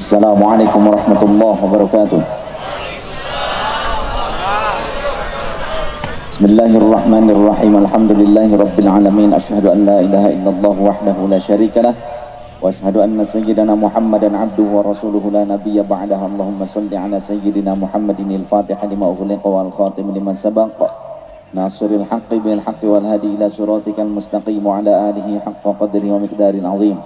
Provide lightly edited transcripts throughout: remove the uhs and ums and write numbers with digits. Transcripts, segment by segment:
Assalamualaikum warahmatullahi wabarakatuh. Bismillahirrahmanirrahim. Alhamdulillahi rabbil alamin. Asyhadu an la ilaha illallah wahdahu la syarikalah wa asyhadu anna sayyidana Muhammadan abduhu wa rasuluhu la nabiyya ba'dahu. Allahumma shalli ala sayyidina Muhammadin al-Fatih lima ughliqa wal khatim lima sabaq nasiril haqqi bil haqqi wal hadi ila siratikal mustaqim wa ala alihi haqqa qadri wa miqdaril azim.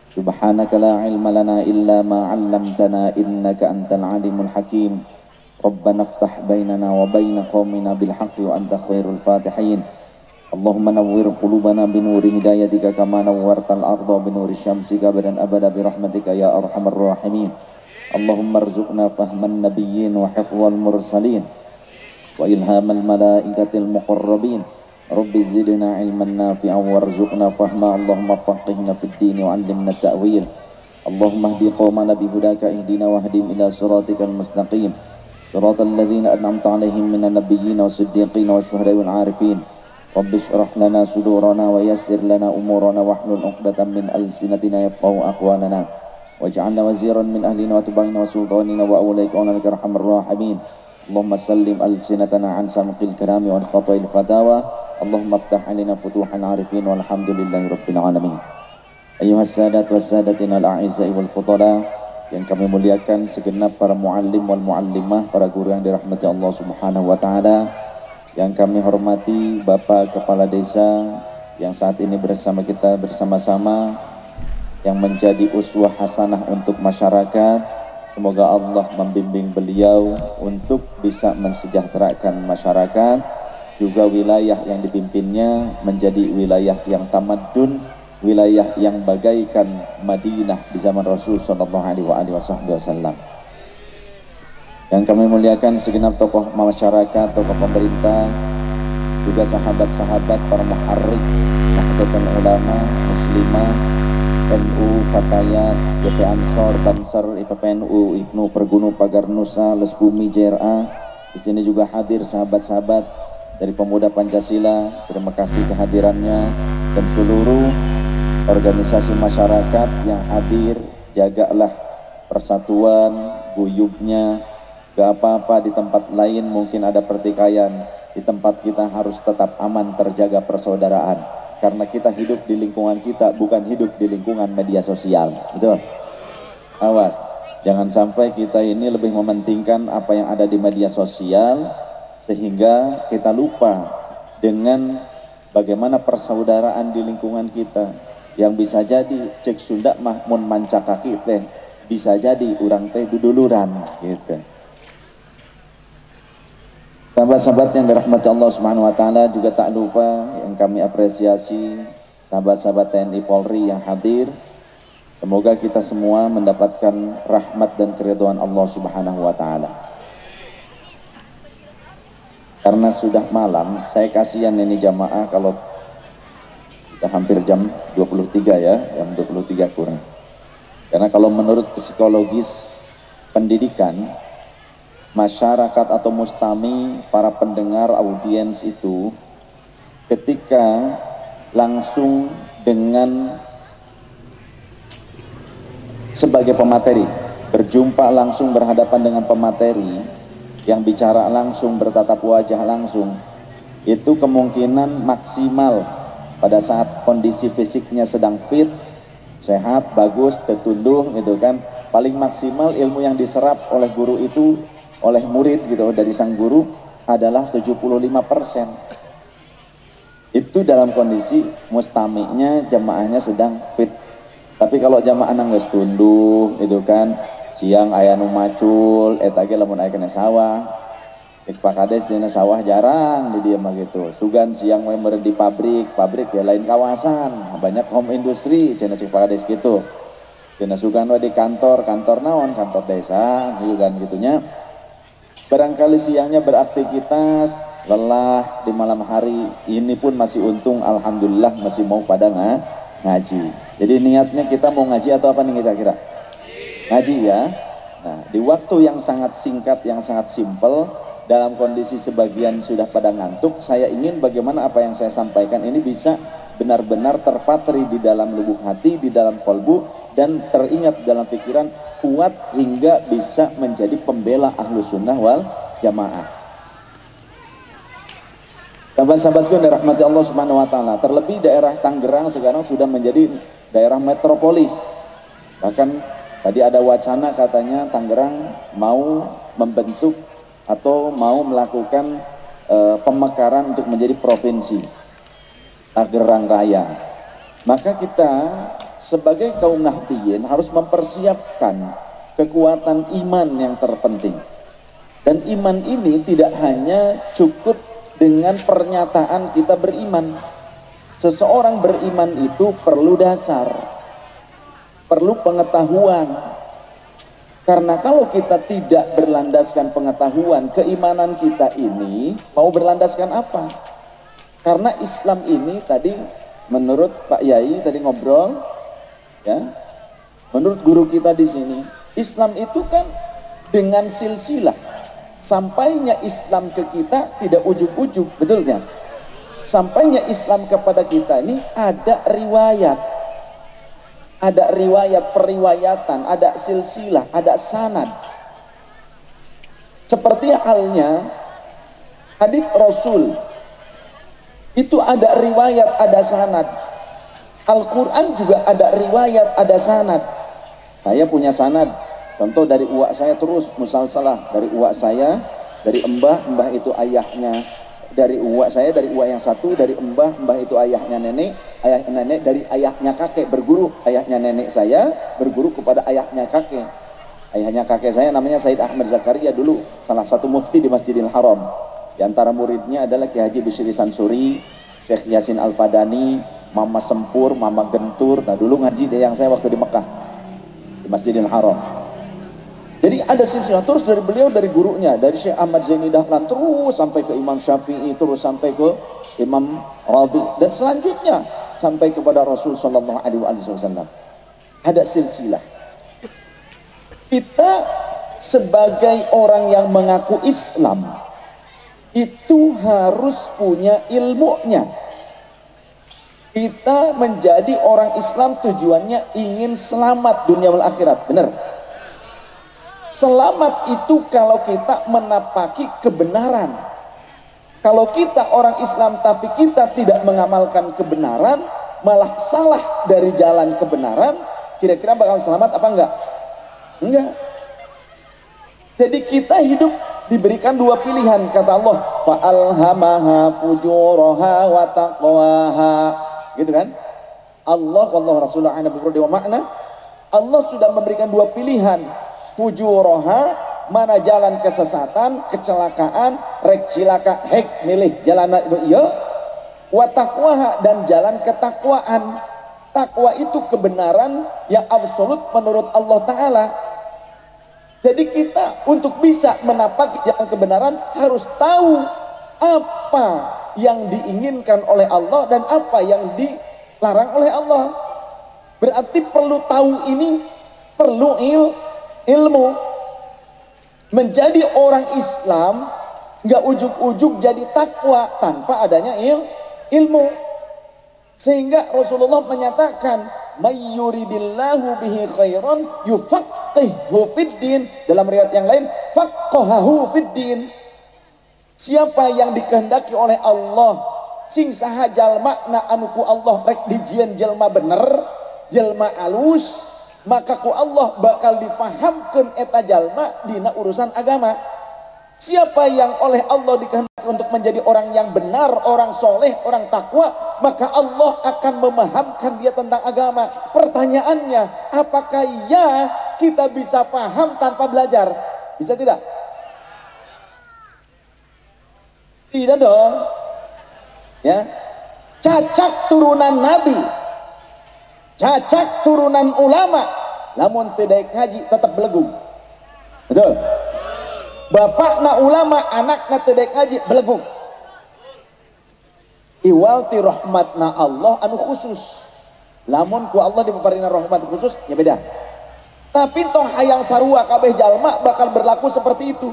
Subhanaka la ilma lana illa ma 'allamtana innaka antal alimul hakim. Rabbana iftah bainana wa baina qaumina bil haqqi wa anta khairul fatihin. Allahumma nawwir qulubana bi nuri hidayatika kama nawwartal arda bi nuri syamsika badan abada bi rahmatika ya arhamar rahimin. Allahumma arzuqna fahman nabiyyin wa hifdzal mursalin wa ilhamal malaikatil muqarrabin. Rabbi zidna ilman nafi'an warzuqna fahma. Allahumma faqihna fid din wa 'allimna ta'wil. Allahumma hdi qaumana bihudaka ihdina wahdim ila siratikal mustaqim. Siratal ladzina an'amta 'alaihim minan nabiyyin was-siddiqin wasyuhada'i wal 'arifin. Rabbi shrah lana sudurana wa yassir lana umurana wahlul 'uqdatam min alsinatina yafqahu aqwalana waj'alna waziran min ahlina wa tubaina wa sultanina wa awlaika wa laka arhamar rahimin. Allahumma sallim alsinatana an samqil kalami wa an khata'il fatawa. Allahumma aftah alina futuhan arifin walhamdulillahi rabbil alamin. Ayuhas sadat was sadatin al-a'izai wal fudala, yang kami muliakan segenap para muallim wal muallimah, para guru yang dirahmati Allah subhanahu wa ta'ala, yang kami hormati Bapak Kepala Desa yang saat ini bersama kita bersama-sama, yang menjadi uswah hasanah untuk masyarakat. Semoga Allah membimbing beliau untuk bisa mensejahterakan masyarakat, juga wilayah yang dipimpinnya menjadi wilayah yang tamadun, wilayah yang bagaikan Madinah di zaman Rasul sallallahu alaihi wasallam. Yang kami muliakan segenap tokoh masyarakat, tokoh pemerintah, juga sahabat-sahabat, para muharrik, Nahdlatul Ulama, Muslimah, NU, Fatayat, GP Ansor, Bansar, IPPNU, Ibnu, Pergunu, Pagar Nusa, Lesbumi, JRA. Di sini juga hadir sahabat-sahabat dari Pemuda Pancasila, terima kasih kehadirannya, dan seluruh organisasi masyarakat yang hadir. Jagalah persatuan, guyubnya. Gak apa-apa di tempat lain mungkin ada pertikaian, di tempat kita harus tetap aman, terjaga persaudaraan, karena kita hidup di lingkungan kita, bukan hidup di lingkungan media sosial. Betul? Awas, jangan sampai kita ini lebih mementingkan apa yang ada di media sosial sehingga kita lupa dengan bagaimana persaudaraan di lingkungan kita, yang bisa jadi cek Sunda mah mun manca kaki teh bisa jadi urang teh duduluran gitu. Sahabat-sahabat yang dirahmati Allah Subhanahu wa taala, juga tak lupa yang kami apresiasi sahabat-sahabat TNI Polri yang hadir. Semoga kita semua mendapatkan rahmat dan keridhaan Allah Subhanahu wa taala. Karena sudah malam, saya kasihan ini jamaah kalau kita hampir jam 23 ya, jam 23 kurang. Karena kalau menurut psikologis pendidikan, masyarakat atau mustami, para pendengar audiens itu, ketika langsung dengan sebagai pemateri, berjumpa langsung, berhadapan dengan pemateri yang bicara langsung, bertatap wajah langsung, itu kemungkinan maksimal pada saat kondisi fisiknya sedang fit, sehat, bagus, tertunduh gitu kan, paling maksimal ilmu yang diserap oleh guru itu, oleh murid gitu, dari sang guru adalah 75%. Itu dalam kondisi mustami'nya, jamaahnya sedang fit. Tapi kalau jamaah nangis tunduh gitu kan, siang aya nu macul, eta ge lamun aya kena sawah, Pak Kades dina sawah jarang di dia mah gitu. Sugan siang we meureun di pabrik ya lain kawasan, banyak home industry cenah cik Pak Kades gitu. Dina sugan we di kantor naon, kantor desa gitu kan gitunya. Barangkali siangnya beraktivitas, lelah di malam hari, ini pun masih untung alhamdulillah masih mau pada ngaji. Jadi niatnya kita mau ngaji atau apa nih kira-kira? Ngaji ya. Nah, di waktu yang sangat singkat, yang sangat simpel, dalam kondisi sebagian sudah pada ngantuk, saya ingin bagaimana apa yang saya sampaikan ini bisa benar-benar terpatri di dalam lubuk hati, di dalam kolbu, dan teringat dalam pikiran kuat hingga bisa menjadi pembela Ahlus Sunnah wal Jamaah. Sahabat-sahabatku yang dirahmati Allah Subhanahu wa taala, terlebih daerah Tangerang sekarang sudah menjadi daerah metropolis. Bahkan tadi ada wacana katanya Tangerang mau membentuk atau mau melakukan pemekaran untuk menjadi provinsi Tangerang Raya. Maka kita sebagai kaum Nahdliyin harus mempersiapkan kekuatan iman yang terpenting. Dan iman ini tidak hanya cukup dengan pernyataan kita beriman. Seseorang beriman itu perlu dasar, perlu pengetahuan. Karena kalau kita tidak berlandaskan pengetahuan, keimanan kita ini mau berlandaskan apa? Karena Islam ini tadi menurut Pak Yai tadi ngobrol, ya, menurut guru kita di sini, Islam itu kan dengan silsilah. Sampainya Islam ke kita tidak ujug-ujug, betul kan? Sampainya Islam kepada kita ini ada riwayat, periwayatan, ada silsilah, ada sanad. Seperti halnya hadis Rasul itu ada riwayat, ada sanad. Al-Quran juga ada riwayat, ada sanad. Saya punya sanad, contoh dari uwak saya terus musalsalah, dari uwak saya, dari mbah itu ayahnya, dari uwak saya, dari uwak yang satu, dari mbah itu ayahnya nenek, dari ayahnya kakek, berguru ayahnya nenek saya, berguru kepada ayahnya kakek. Ayahnya kakek saya namanya Said Ahmad Zakaria, dulu salah satu mufti di Masjidil Haram. Di antara muridnya adalah Ki Haji Bishri Sansuri, Syekh Yasin Al-Fadani, Mama Sempur, Mama Gentur. Nah dulu ngaji deh yang saya waktu di Mekah, di Masjidil Haram. Jadi ada silsilah terus dari beliau, dari gurunya, dari Syekh Ahmad Zaini Dahlan terus sampai ke Imam Syafi'i, terus sampai ke Imam Rabi, dan selanjutnya sampai kepada Rasul Sallallahu Alaihi Wasallam. Ada silsilah. Kita sebagai orang yang mengaku Islam itu harus punya ilmunya. Kita menjadi orang Islam tujuannya ingin selamat dunia wal akhirat, benar? Selamat itu kalau kita menapaki kebenaran. Kalau kita orang Islam tapi kita tidak mengamalkan kebenaran, malah salah dari jalan kebenaran, kira-kira bakal selamat apa enggak? Enggak. Jadi kita hidup diberikan dua pilihan, kata Allah, fa'alhamaha fujuraha wa taqwaha, gitu kan? Allah wallahu rasulullah wa makna, Allah sudah memberikan dua pilihan, fujuraha, mana jalan kesesatan, kecelakaan, rek cilaka, hek milih jalan iya, wa taqwaha, dan jalan ketakwaan. Takwa itu kebenaran yang absolut menurut Allah Ta'ala. Jadi kita untuk bisa menapaki jalan kebenaran harus tahu apa yang diinginkan oleh Allah dan apa yang dilarang oleh Allah. Berarti perlu tahu ini, perlu ilmu. Menjadi orang Islam nggak ujuk-ujuk jadi takwa tanpa adanya ilmu. Sehingga Rasulullah menyatakan, mayyuridillahu bihi khairan yufaqqihhu fiddin. Dalam riwayat yang lain, faqqahahu fiddin. Siapa yang dikehendaki oleh Allah sing saha jalma na anuku Allah rek dijieun jelma bener, jelma alus, maka ku Allah bakal difahamkeun eta jalma dina urusan agama. Siapa yang oleh Allah dikehendaki untuk menjadi orang yang benar, orang soleh, orang takwa, maka Allah akan memahamkan dia tentang agama. Pertanyaannya, apakah ya kita bisa paham tanpa belajar? Bisa tidak? Tidak dong. Ya, cacak turunan Nabi, cacak turunan ulama, lamun tidak ngaji tetap belegung. Betul? Bapak na ulama, anak na tedek ngaji belegung. Iwalti rahmatna Allah anu khusus. Lamun ku Allah dipaparina rahmat khusus ya beda. Tapi tong hayang sarua kabeh jalma bakal berlaku seperti itu.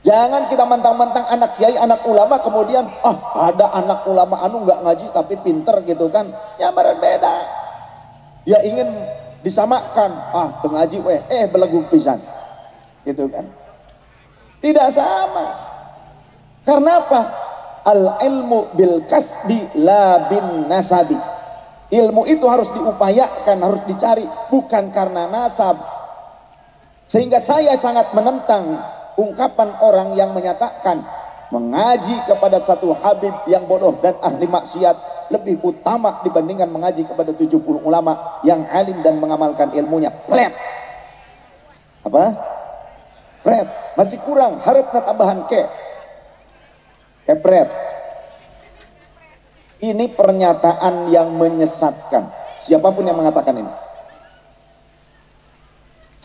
Jangan kita mentang-mentang anak kiai, anak ulama, kemudian ada anak ulama anu nggak ngaji tapi pinter gitu kan. Ya berbeda. Dia ingin disamakan, pengaji belegu pisan gitu kan. Tidak sama. Karena apa? Al ilmu bil kasbi la bin nasabi. Ilmu itu harus diupayakan, harus dicari, bukan karena nasab. Sehingga saya sangat menentang ungkapan orang yang menyatakan mengaji kepada satu habib yang bodoh dan ahli maksiat lebih utama dibandingkan mengaji kepada 70 ulama yang alim dan mengamalkan ilmunya. Pret. Apa? Pret. Masih kurang, harapnya tambahan kepret. Ini pernyataan yang menyesatkan. Siapapun yang mengatakan ini.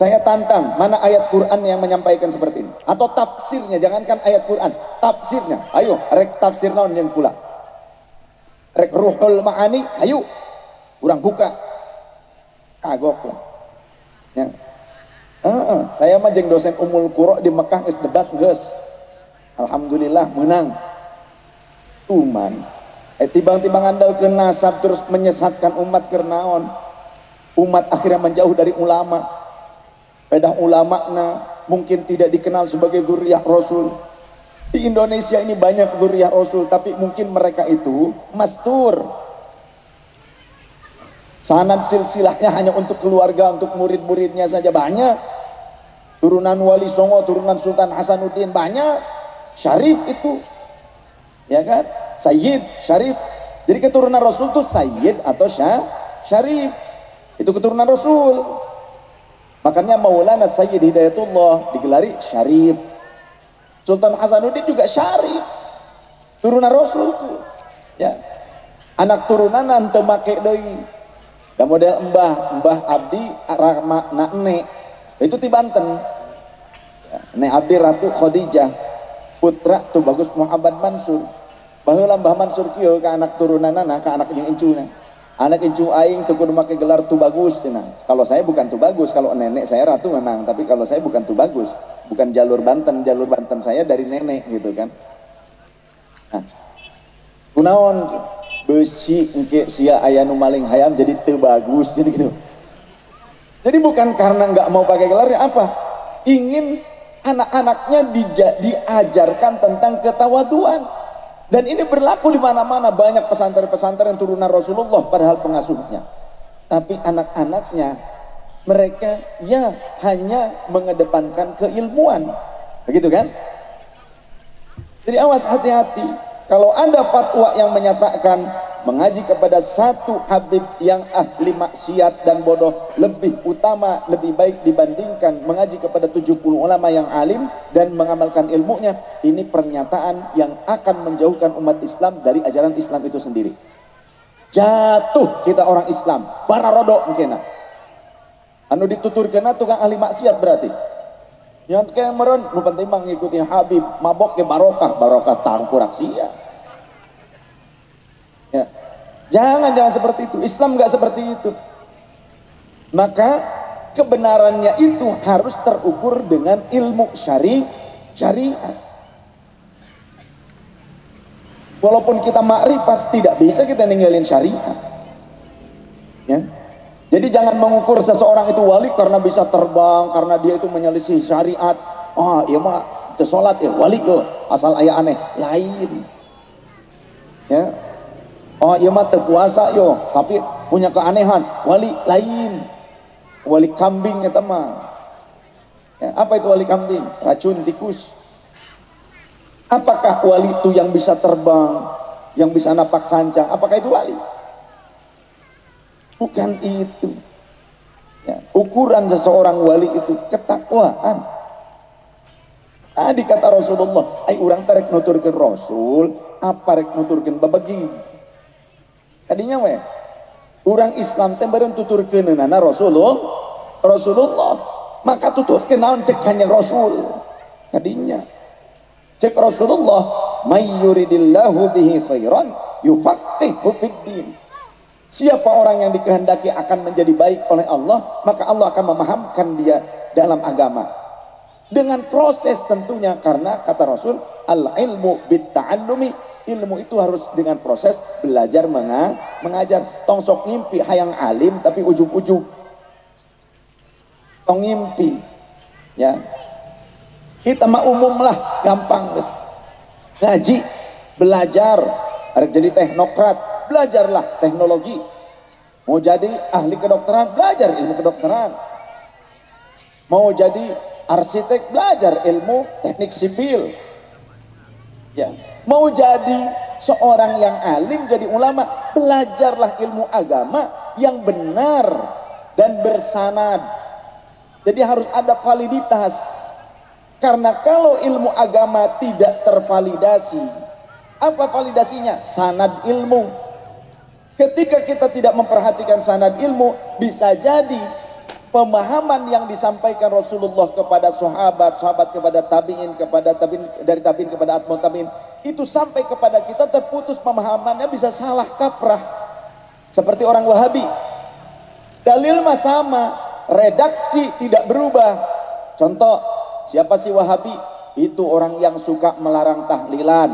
Saya tantang, mana ayat Quran yang menyampaikan seperti ini? Atau tafsirnya, jangankan ayat Quran, tafsirnya. Ayo, rek tafsir naon yang pula. Rek ruhul ma'ani, ayo. Kurang buka. Kagok lah. Ya. Saya mah jeung dosen Umul Qura di Mekah geus debat geus. Alhamdulillah menang. Cuman timbang-timbang andalkeun nasab terus menyesatkan umat kernaon. Umat akhirnya menjauh dari ulama. Pedah ulama'na mungkin tidak dikenal sebagai dzurriyyah Rasul. Di Indonesia ini banyak dzurriyyah Rasul, tapi mungkin mereka itu mastur. Sanad silsilahnya hanya untuk keluarga, untuk murid-muridnya saja banyak. Turunan Wali Songo, turunan Sultan Hasanuddin banyak. Syarif itu, ya kan? Sayyid, Syarif. Jadi keturunan Rasul itu Sayyid atau Syarif. Itu keturunan Rasul. Makanya Maulana Sayyid Hidayatullah digelari Syarif. Sultan Hasanuddin juga Syarif. Turunan Rasul itu. Ya. Anak turunan nanti make deui. Da model Mbah Abdi Rahma Nakne. Itu di Banten. Ya. Ne Abdi Ratu Khadijah. Putra tu Bagus Muhammad Mansur. Baheula Mbah Mansur kieu ka anak turunanana, ka anak jeung incuna. Anak incu aing tuh kudu make gelar tu bagus cenah. Kalau saya bukan tu bagus, kalau nenek saya ratu memang, tapi kalau saya bukan tu bagus, bukan jalur Banten saya dari nenek gitu kan. Nah, kunaon besi engke sia aya nu maling hayam jadi teu bagus jadi gitu. Jadi bukan karena nggak mau pakai gelarnya apa? Ingin anak-anaknya diajarkan tentang ketawaduan. Dan ini berlaku di mana-mana, banyak pesantren-pesantren turunan Rasulullah padahal pengasuhnya. Tapi anak-anaknya mereka ya hanya mengedepankan keilmuan. Begitu kan? Jadi awas, hati-hati. Kalau ada fatwa yang menyatakan mengaji kepada satu habib yang ahli maksiat dan bodoh lebih utama, lebih baik dibandingkan mengaji kepada 70 ulama yang alim dan mengamalkan ilmunya, ini pernyataan yang akan menjauhkan umat Islam dari ajaran Islam itu sendiri. Jatuh kita orang Islam, bararodo mungkin. Anu dituturkeun tukang ahli maksiat berarti. Yang kayak meren, nu penting mah ngikuti habib, mabok ke barokah tangkurak sia. Ya. Jangan seperti itu. Islam nggak seperti itu. Maka kebenarannya itu harus terukur dengan ilmu syariat. Walaupun kita makrifat, tidak bisa kita ninggalin syariat. Ya. Jadi jangan mengukur seseorang itu wali karena bisa terbang, karena dia itu menyelisih syariat. Iya mah teu salat ya wali yo, asal aya aneh lain. Ya. Iya mah teu puasa yo, tapi punya keanehan, wali lain. Wali kambing eta mah. Ya, apa itu wali kambing? Racun tikus. Apakah wali itu yang bisa terbang, yang bisa napak sancang? Apakah itu wali? Bukan itu. Ya, ukuran seseorang wali itu ketakwaan. Tadi kata Rasulullah, ai urang tarek nuturkeun Rasul, apa rek nuturkeun babagi. Tadinya urang Islam teh beureun tuturkeunana Rasulullah. Maka tuturkeun naon cek Kanjeng Rasul. Tadinya cek Rasulullah, may yuridillahu bihi khairan yufaqihu fid din. Siapa orang yang dikehendaki akan menjadi baik oleh Allah, maka Allah akan memahamkan dia dalam agama. Dengan proses tentunya, karena kata Rasul, al-ilmu bit-ta'allumi, ilmu itu harus dengan proses belajar mengajar. Tongsok ngimpi hayang alim tapi ujug-ujug. tong ngimpi ya. Kita mah umum lah, gampang guys. Ngaji, belajar, harus jadi teknokrat, belajarlah teknologi. Mau jadi ahli kedokteran, belajar ilmu kedokteran. Mau jadi arsitek, belajar ilmu teknik sipil. Ya, mau jadi seorang yang alim, jadi ulama, belajarlah ilmu agama yang benar dan bersanad. Jadi harus ada validitas. Karena kalau ilmu agama tidak tervalidasi, apa validasinya? Sanad ilmu. Ketika kita tidak memperhatikan sanad ilmu, bisa jadi pemahaman yang disampaikan Rasulullah kepada sahabat, sahabat kepada tabi'in, kepada tabi'in, dari tabi'in kepada atba'ut tabi'in, itu sampai kepada kita terputus pemahamannya, bisa salah kaprah. Seperti orang Wahabi. Dalil mah sama, redaksi tidak berubah. Contoh, siapa sih Wahabi? Itu orang yang suka melarang tahlilan,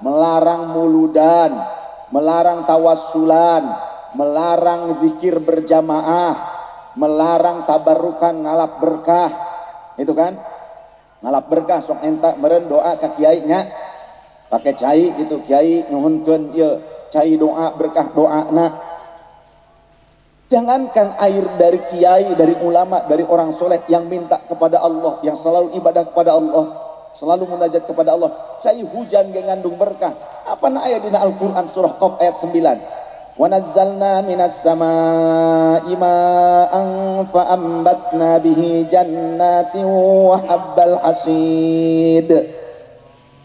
melarang muludan, melarang tawassulan, melarang zikir berjamaah, melarang tabarukan ngalap berkah. Itu kan? Ngalap berkah sok enta meureun doa ka kiai nya. Pakai cai gitu, kiai nyuhunkeun ieu cai doa berkah doana. Jangankan air dari kiai, dari ulama, dari orang soleh yang minta kepada Allah, yang selalu ibadah kepada Allah, selalu munajat kepada Allah. Cai hujan ge ngandung berkah. Apa na aya dina Al-Qur'an surah Qaf ayat 9. Wa nazzalna minas samaa'i ma'an fa ambatna bihi jannatin wa habbal hasid.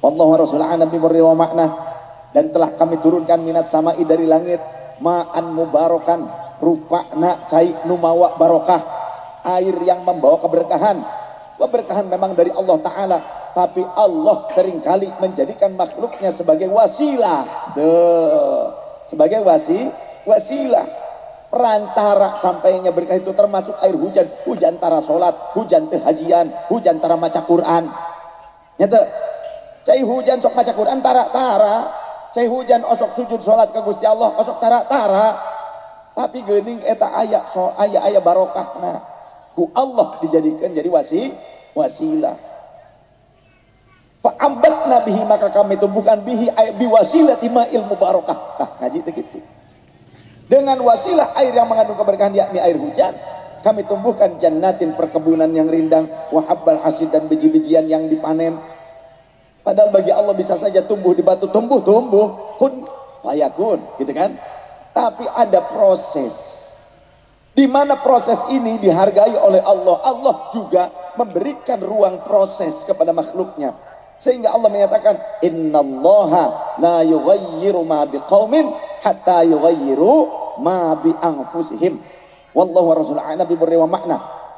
Wallahu rasulana nabi wa makna. Dan telah kami turunkan minas sama'i dari langit ma'an mubarakan, rupana cai numawa barokah, air yang membawa keberkahan. Keberkahan memang dari Allah Ta'ala, tapi Allah seringkali menjadikan makhluknya sebagai wasilah. Sebagai wasilah perantara sampainya berkah itu, termasuk air hujan, hujan tara salat, hujan teu hajian, hujan tara maca Quran. Nyata cai hujan sok maca Quran tara-tara, cai hujan osok sujud salat ke Gusti Allah osok tara-tara. Tapi geuning eta aya so aya barokahna ku Allah, dijadikan jadi wasilah. Fa ambatna bihi, maka kami tumbuhkan bihi biwasilati ma ilmu barokah. Nah, ngaji teh gitu. Dengan wasilah air yang mengandung keberkahan, yakni air hujan, kami tumbuhkan jannatin, perkebunan yang rindang, wa habbal hasid, dan biji-bijian yang dipanen. Padahal bagi Allah bisa saja tumbuh di batu, tumbuh kun fayakun, gitu kan? Tapi ada proses, di mana proses ini dihargai oleh Allah. Allah juga memberikan ruang proses kepada makhluknya, sehingga Allah menyatakan innallaha la yughayyiru ma biqaumin hatta yughayyiru ma bi anfusihim. Wallahu rasul nabi wa makna.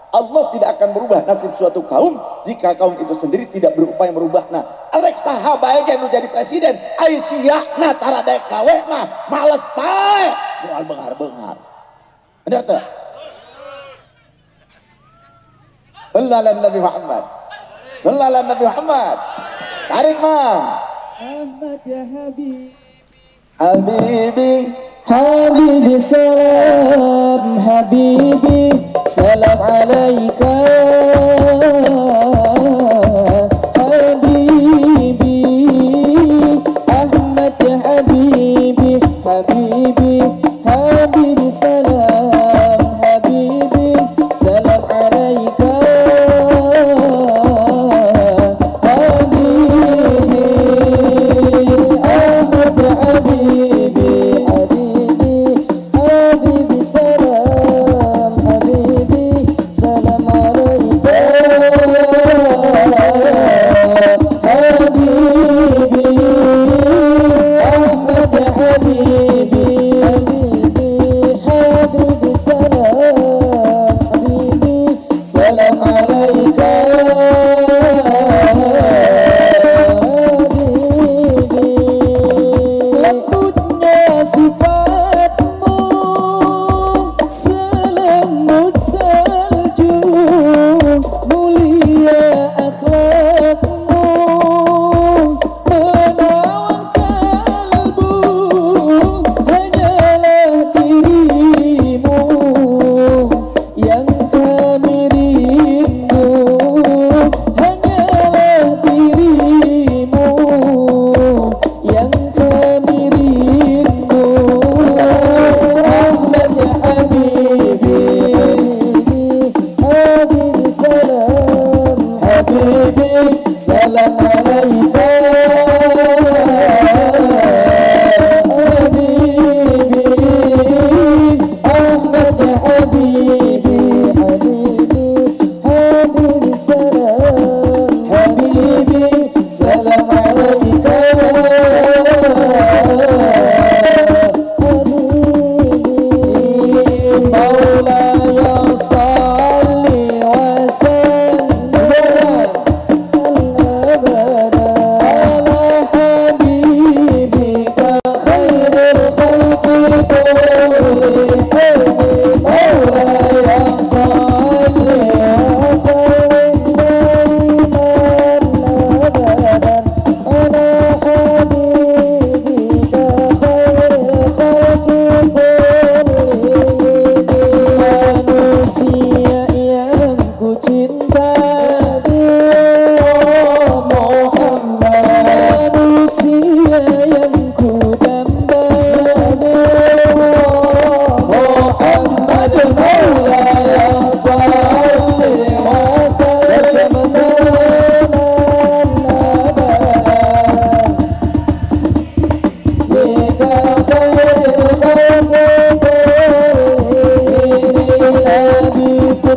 Allah tidak akan merubah nasib suatu kaum jika kaum itu sendiri tidak berupaya merubahna. Arek sahabat yang jadi presiden, Aisyah na tara daek gawe mah males bae, moal benghar-benghar. Benar tuh? Sallallahu Nabi Muhammad. Sallallahu Nabi Muhammad. Tarik mah. Ahmad ya Habib. Habibi, Habibi salam, Habibi salam alaika. Habibi, Ahmad ya Habibi, Habibi, Habibi salam, Habibi salam alaika. Salam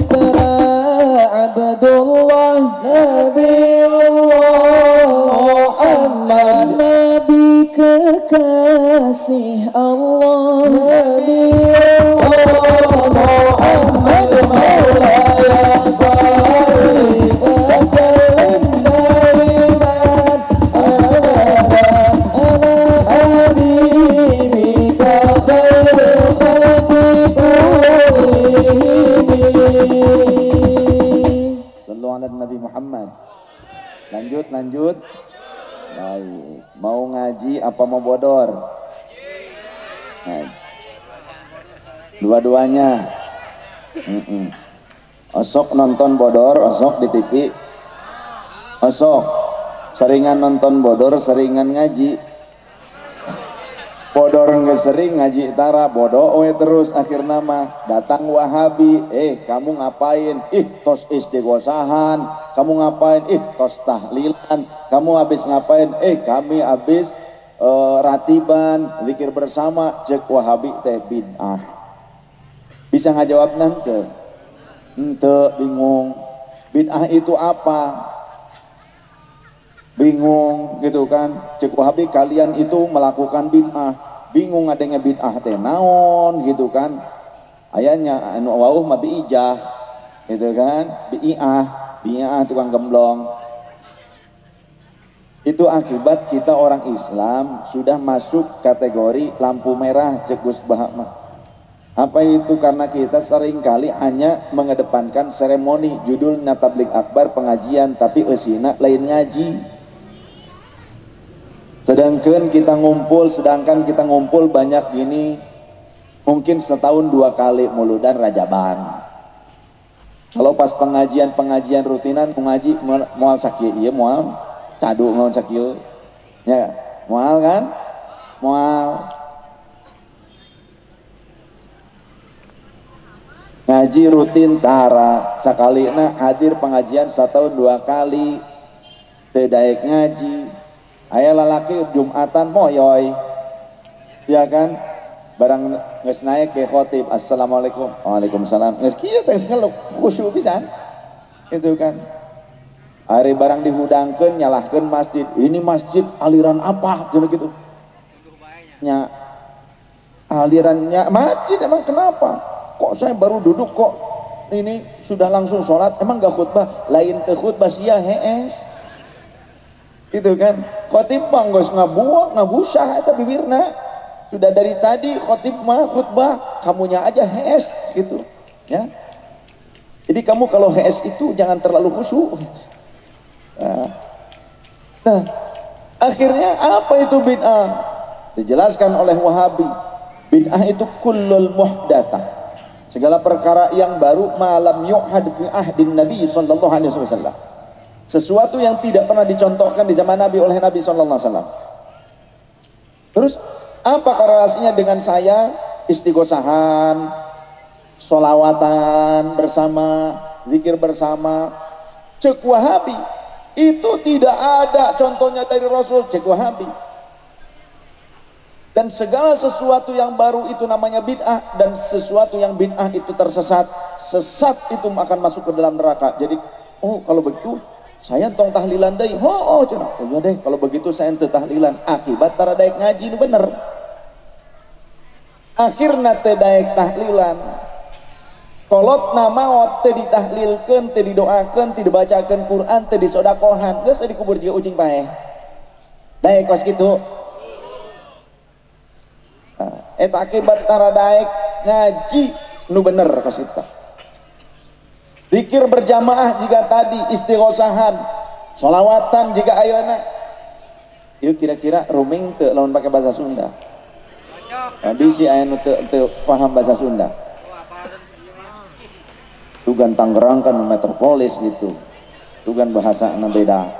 putra Abdullah, Nabiullah Muhammad, Nabi kekasih Allah, Nabiullah Muhammad, Maulaya salli wa sallim daiman abadan ala habibika khairul khalqi kullihim. Sallu ala Nabi Muhammad. Lanjut. Baik. Mau ngaji apa mau bodor? Nah. Dua-duanya. Osok nonton bodor, osok di TV. Osok seringan nonton bodor, seringan ngaji. Bodor nggak sering, ngaji tara bodoh we terus. Akhir nama datang Wahabi, kamu ngapain? Tos istiqosahan. Kamu ngapain? Tos tahlilan. Kamu habis ngapain? Kami habis ratiban, zikir bersama. Cek Wahabi teh bid'ah. Bisa ngajawab nanti? Ente bingung. Bid'ah itu apa? Bingung gitu kan. Cek Wahabi kalian itu melakukan bid'ah. Bingung adanya bid'ah teh naon gitu kan. Ayahnya anu wauh mah biijah gitu kan. Bi'ah tukang gemblong. Itu akibat kita orang Islam sudah masuk kategori lampu merah cek Gus Bahama. Apa itu? Karena kita seringkali hanya mengedepankan seremoni, judulnya tablik akbar pengajian, tapi eusina lain ngaji. Sedangkan kita ngumpul banyak gini, mungkin setahun 2 kali muludan rajaban. Kalau pas pengajian rutinan mengaji moal sakieu ieu moal cadu ngaon sakieu. Ya, moal kan? Moal ngaji rutin tara sakalina hadir pengajian setahun 2 kali teu daek ngaji. Aya lalaki Jumatan moyoy ya kan, barang geus naik ke khotib assalamualaikum waalaikumsalam geus kieu teh kalau khusyuk pisan itu kan. Hari barang dihudangkeun nyalahkeun masjid, ini masjid aliran apa cenah gitu nya, alirannya masjid emang kenapa kok saya baru duduk kok ini sudah langsung sholat, emang gak khutbah? Lain teu khutbah sia hees itu kan. Khotib mah geus ngabusah eta bibirna. Sudah dari tadi khotib mah khutbah, kamunya aja hees gitu ya. Jadi kamu kalau hees itu jangan terlalu khusyuk. Nah, akhirnya apa itu bid'ah? Dijelaskan oleh Wahabi, bid'ah itu kullul muhdatsah, segala perkara yang baru malam yu'had fi ahdin Nabi sallallahu alaihi wasallam, sesuatu yang tidak pernah dicontohkan di zaman Nabi oleh Nabi sallallahu alaihi wasallam. Terus apa korelasinya dengan saya istighosahan, sholawatan bersama, zikir bersama? Cek Wahabi, itu tidak ada contohnya dari Rasul, cek Wahabi. Dan segala sesuatu yang baru itu namanya bid'ah, dan sesuatu yang bid'ah itu tersesat. Sesat itu akan masuk ke dalam neraka. Jadi, kalau begitu saya tong tahlilan deui. Cenah. Ya deh, kalau begitu saya teu tahlilan. Akibat tara daek ngaji nu bener. Akhirna teu daek tahlilan. Kolotna maot teu ditahlilkeun, teu didoakeun, teu dibacakeun Quran, teu disodakohan. Geus dikubur jieu ucing paeh. Daek kos kitu. Eta akibat tara daek ngaji nu bener kos eta. Zikir berjamaah jika tadi, istighosahan, sholawatan jika ayeuna. Ieu kira-kira ruming teu lamun pakai bahasa Sunda. Bisi aya nu teu paham bahasa Sunda. Tugan Tangerang kan metropolis gitu. Tugan bahasa na beda.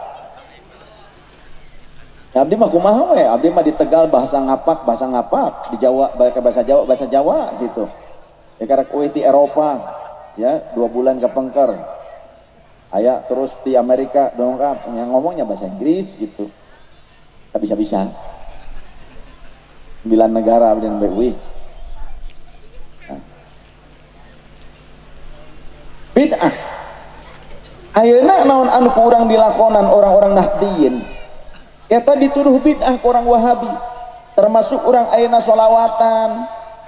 Ya, abdi mah kumaha we? Abdi mah di Tegal bahasa ngapak, di Jawa bahasa Jawa gitu. Ya karek euy ti Eropa. Ya 2 bulan ke Pengker, aya terus di Amerika dongkap yang ngomongnya bahasa Inggris gitu, tak bisa 9 negara abdi wih. bid'ah. Ayeuna naon anu ku urang dilakonan orang-orang Nahdiyin eta dituduh bid'ah ku orang Wahabi, termasuk orang ayeuna sholawatan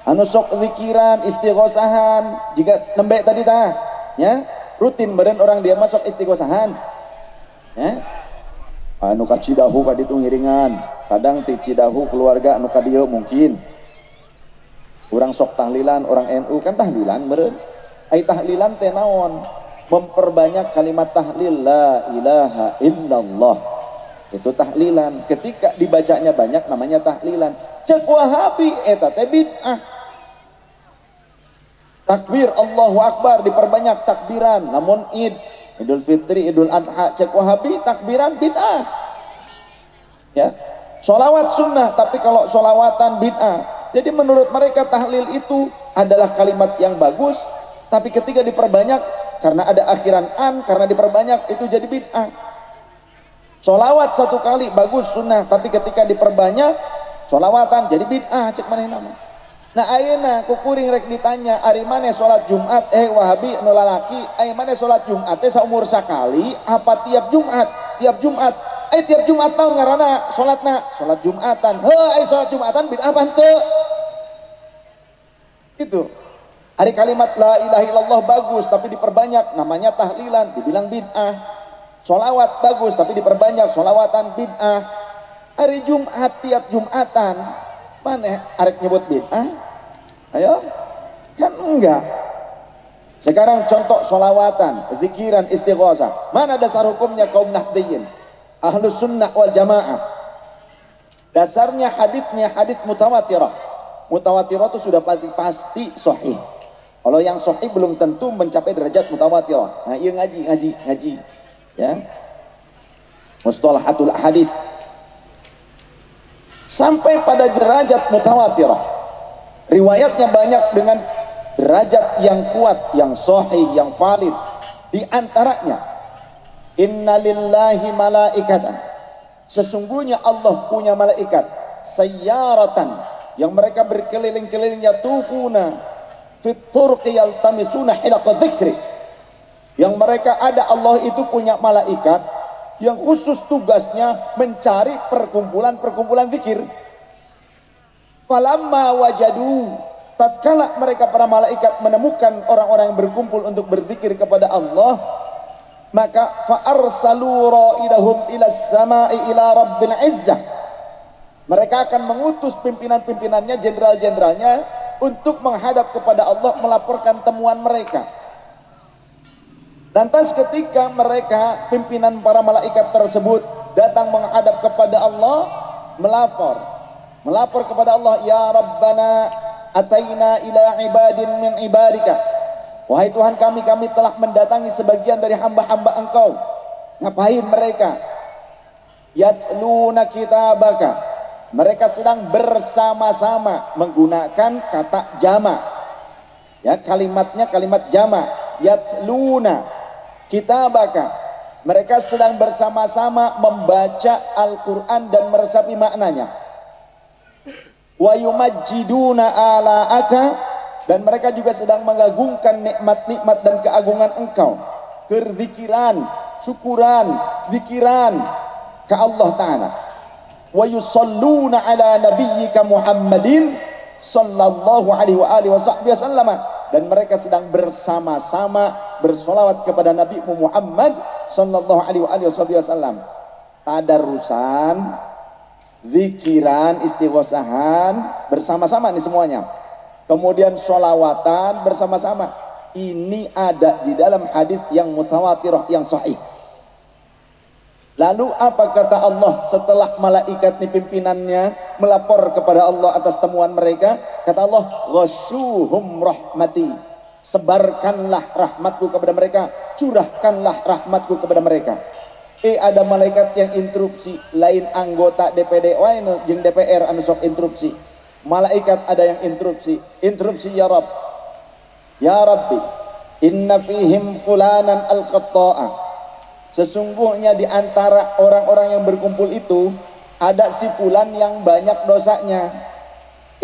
anu sok zikiran istighosahan jika nembe tadi tah ya rutin beren orang dia masuk istighosahan ya anu ka Cidahu ka ditu ngiringan kadang ti Cidahu keluarga anu ka dieu mungkin urang sok tahlilan orang NU kan tahlilan beren ai tahlilan teh naon memperbanyak kalimat tahlil la ilaha illallah itu tahlilan, ketika dibacanya banyak namanya tahlilan. Cek Wahabi eta teh bid'ah. Takbir Allahu Akbar diperbanyak takbiran, namun Idul Fitri, Idul Adha cek Wahabi takbiran bid'ah. Ya. Sholawat sunnah, tapi kalau sholawatan bid'ah. Jadi menurut mereka tahlil itu adalah kalimat yang bagus, tapi ketika diperbanyak karena ada akhiran an, karena diperbanyak itu jadi bid'ah. Sholawat satu kali bagus sunnah, tapi ketika diperbanyak sholawatan jadi bid'ah cek maneh nama. Nah ayeuna kukuring rek ditanya ari maneh salat Jumat Wahabi anu lalaki ari maneh salat Jumat teh saumur sakali apa tiap Jumat tiap Jumat tahun ngaranna salatna salat Jumatan salat Jumatan bid'ah henteu itu. Hari kalimat la ilaha illallah bagus tapi diperbanyak namanya tahlilan dibilang bid'ah. Sholawat bagus tapi diperbanyak sholawatan bid'ah. Hari Jumat tiap Jumatan mana arek nyebut bid'ah? Ayo kan enggak. Sekarang contoh sholawatan zikiran istighosah mana dasar hukumnya kaum Nahdiyin Ahlus Sunnah wal Jamaah? Dasarnya haditsnya hadits mutawatirah. Mutawatirah itu sudah pasti sahih. Kalau yang sahih belum tentu mencapai derajat mutawatirah. Nah, iya ngaji. Ya. Mustalahatul hadits. Sampai pada derajat mutawatirah. Riwayatnya banyak dengan derajat yang kuat, yang sahih, yang valid. Di antaranya innalillahi malaikatan. Sesungguhnya Allah punya malaikat sayyaratan yang mereka berkeliling-keliling yatufuna fit turqi yaltamisuna hilaqa dzikri. Yang mereka ada Allah itu punya malaikat yang khusus tugasnya mencari perkumpulan-perkumpulan zikir. Falamma wajadu, tatkala mereka para malaikat menemukan orang-orang yang berkumpul untuk berzikir kepada Allah, maka fa arsalu raidahum ila samai ila rabbil izzah. Mereka akan mengutus pimpinan-pimpinannya, jenderal-jenderalnya untuk menghadap kepada Allah melaporkan temuan mereka. Lantas ketika mereka pimpinan para malaikat tersebut datang menghadap kepada Allah, melapor kepada Allah, ya Rabbana ataina ila ibadin min ibadika. Wahai Tuhan kami telah mendatangi sebagian dari hamba-hamba Engkau. Ngapain mereka? Yatluna kitabaka. Mereka sedang bersama-sama menggunakan kata jama. Ya, kalimatnya kalimat jama. Yatluna kitabaka. Mereka sedang bersama-sama membaca Al-Quran dan meresapi maknanya. Wa yumajjiduna ala'aka. Dan mereka juga sedang mengagungkan nikmat-nikmat dan keagungan Engkau. Kerzikiran, syukuran, zikiran ke Allah Ta'ala. Wa yusalluna ala nabiyyika Muhammadin sallallahu alaihi wa alihi wasallam. Dan mereka sedang bersama-sama bersolawat kepada Nabi Muhammad sallallahu alaihi wa alihi wasallam. Tadarusan, zikiran, istighosahan bersama-sama nih semuanya. Kemudian sholawatan bersama-sama. Ini ada di dalam hadis yang mutawatirah, yang sahih. Lalu apa kata Allah setelah malaikat ini pimpinannya melapor kepada Allah atas temuan mereka? Kata Allah, ghasyuhum rahmati. Sebarkanlah rahmatku kepada mereka, curahkanlah rahmatku kepada mereka. Ada malaikat yang interupsi, lain anggota DPD jeung DPR anu sok interupsi. Malaikat ada yang interupsi ya Rabb, ya Rabbi, inna fihim fulanan al-khatta'ah. Sesungguhnya di antara orang-orang yang berkumpul itu ada si fulan yang banyak dosanya.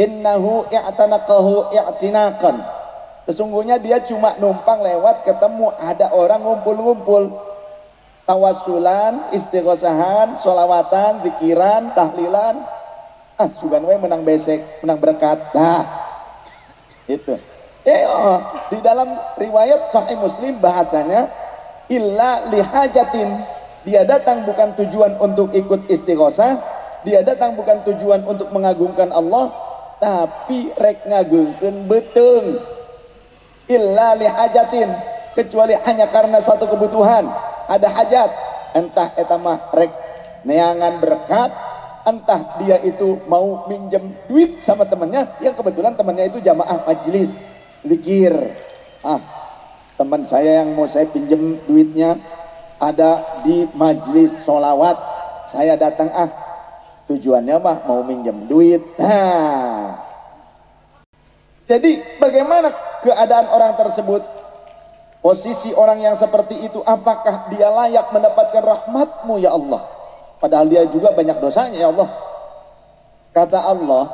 Innahu i'tanaqahu i'tinaqan. Sesungguhnya dia cuma numpang lewat, ketemu ada orang ngumpul-ngumpul, tawasulan, istighosahan, sholawatan, zikiran, tahlilan. Sugan we menang besek, menang berkat. Nah, itu. Di dalam riwayat Sahih Muslim bahasanya illa lihajatin. Dia datang bukan tujuan untuk ikut istighosah, dia datang bukan tujuan untuk mengagungkan Allah, tapi rek ngagungkeun beteung. Illa lihajatin, kecuali hanya karena satu kebutuhan, ada hajat, entah eta mah rek neangan berkat, entah dia itu mau minjem duit sama temannya yang kebetulan temannya itu jamaah majelis zikir. Teman saya yang mau saya pinjem duitnya ada di majelis sholawat, saya datang, tujuannya mah mau minjem duit. Jadi bagaimana keadaan orang tersebut? Posisi orang yang seperti itu, apakah dia layak mendapatkan rahmat-Mu ya Allah? Padahal dia juga banyak dosanya ya Allah. Kata Allah,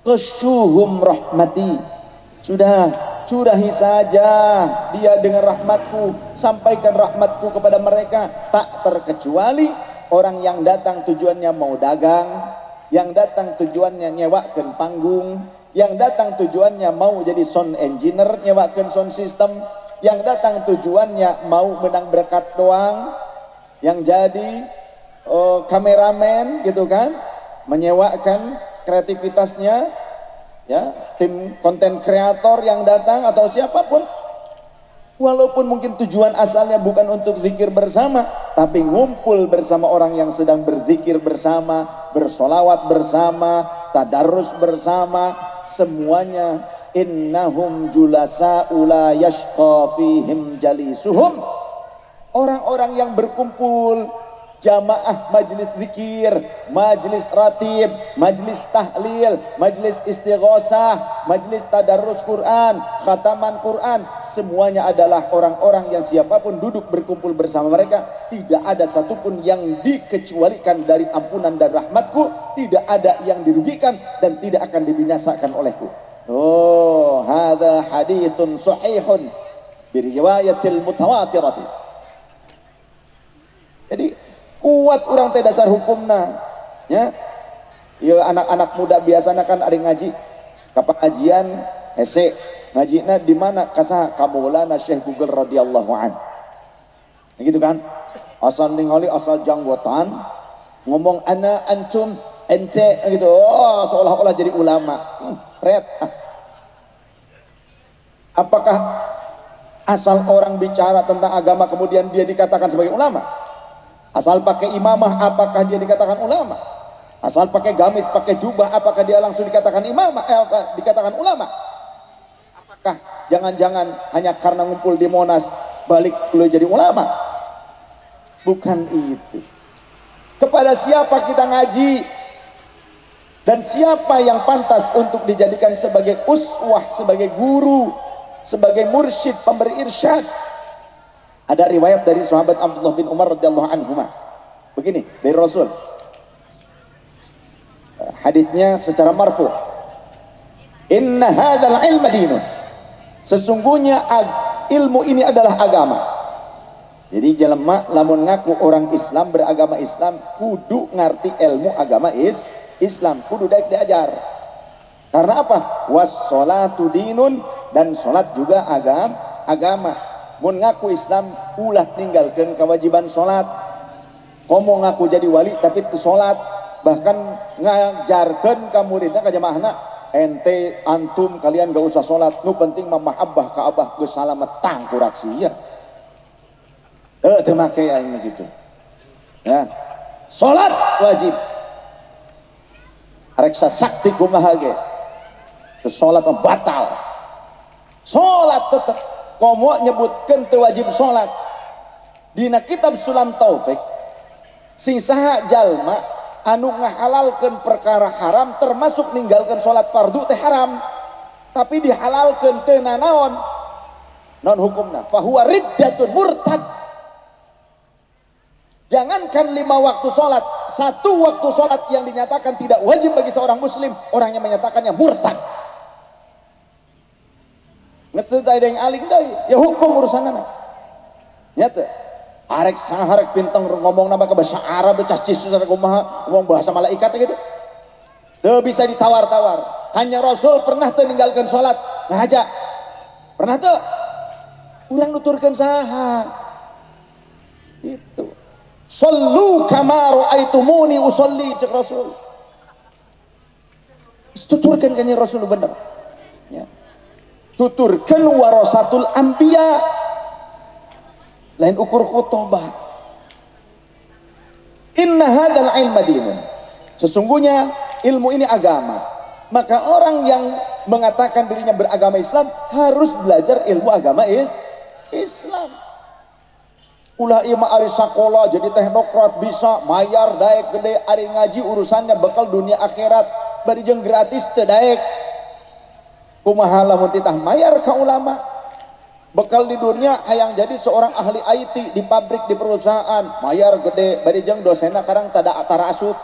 "Qashuhum rahmati." Sudah, curahi saja dia dengan rahmatku, sampaikan rahmatku kepada mereka. Tak terkecuali orang yang datang tujuannya mau dagang, yang datang tujuannya nyewakan panggung, yang datang tujuannya mau jadi sound engineer, nyewakan sound system, yang datang tujuannya mau menang berkat doang, yang jadi kameramen gitu kan, menyewakan kreativitasnya, ya, tim konten kreator yang datang atau siapapun, walaupun mungkin tujuan asalnya bukan untuk zikir bersama, tapi ngumpul bersama orang yang sedang berzikir bersama, bersolawat bersama, tadarus bersama, semuanya innahum julasa'u la yashqa fihim jalisuhum. Orang-orang yang berkumpul jamaah majelis zikir, majelis ratib, majelis tahlil, majelis istighosah, majelis tadarus Quran, khataman Quran, semuanya adalah orang-orang yang siapapun duduk berkumpul bersama mereka, tidak ada satupun yang dikecualikan dari ampunan dan rahmatku, tidak ada yang dirugikan dan tidak akan dibinasakan olehku. Hadza haditsun sahihun biriwayatil mutawatirati. Jadi kuat orang teh dasar hukumna, ya. Ya anak-anak muda biasanya kan ada ngaji, ka pengajian hese ngajina di mana kasah ka Maulana Syekh Google radhiyallahu an. Gitu kan? Asal ningali asal janggotan, ngomong ana antum ente gitu. Seolah-olah jadi ulama. Apakah asal orang bicara tentang agama kemudian dia dikatakan sebagai ulama? Asal pakai imamah apakah dia dikatakan ulama? Asal pakai gamis, pakai jubah apakah dia langsung dikatakan imamah? Dikatakan ulama? Apakah jangan-jangan hanya karena ngumpul di Monas balik lu jadi ulama? Bukan itu. Kepada siapa kita ngaji? Dan siapa yang pantas untuk dijadikan sebagai uswah, sebagai guru, sebagai mursyid, pemberi irsyad? Ada riwayat dari sahabat Abdullah bin Umar radhiyallahu anhuma. Begini dari Rasul. Hadisnya secara marfu. Inna hadzal ilma dinun. Sesungguhnya ilmu ini adalah agama. Jadi jelema lamun ngaku orang Islam, beragama Islam, kudu ngerti ilmu agama Islam, kudu daek diajar. Karena apa? Was-sholatu dinun, dan salat juga agama. Mun ngaku Islam ulah tinggalkan kewajiban sholat. Komo ngaku jadi wali tapi tu sholat, bahkan ngajarkan ke muridnya ke jamaahna, ente antum kalian gak usah sholat, nu penting memahabbah ka abah geus salametang kurak sia. Teu make aing gitu. Ya. Sholat wajib. Reksa sakti kumaha ge. Sholat batal. Sholat tetap komo nyebutkan teu wajib sholat. Dina kitab Sulam Taufik, sing saha jalma anu ngahalalkeun perkara haram termasuk ninggalkeun sholat fardu teh haram, tapi dihalalkeun teu nanaon non hukumna fahuwa riddatun murtad. Jangankan 5 waktu sholat, 1 waktu sholat yang dinyatakan tidak wajib bagi seorang muslim, orangnya menyatakannya murtad. geus teu ada yang aling deui ya hukum urusanana nya teu arek saharek pinteng ngomong nama ke bahasa Arab cas cisus kumaha ngomong bahasa malaikat gitu teu bisa ditawar-tawar. Hanya Rasul pernah teu ninggalkeun salat ngajak pernah teu urang nuturkeun saha itu sallu kama raaitumuni usolli cek Rasul tuturkeun ka Rasul bener ya tuturkeun warasatul anbiya lain ukur khutbah inna hadzal ilma dinun sesungguhnya ilmu ini agama maka orang yang mengatakan dirinya beragama Islam harus belajar ilmu agama Islam ulah ieu mah ari sakola jadi teknokrat bisa mayar daek gede ari ngaji urusannya bekal dunia akhirat bari jeung gratis teu daek kumaha lamun titah mayar ka ulama bekal di dunia hayang jadi seorang ahli IT di pabrik di perusahaan mayar gede bari jeung dosenna karang tada asup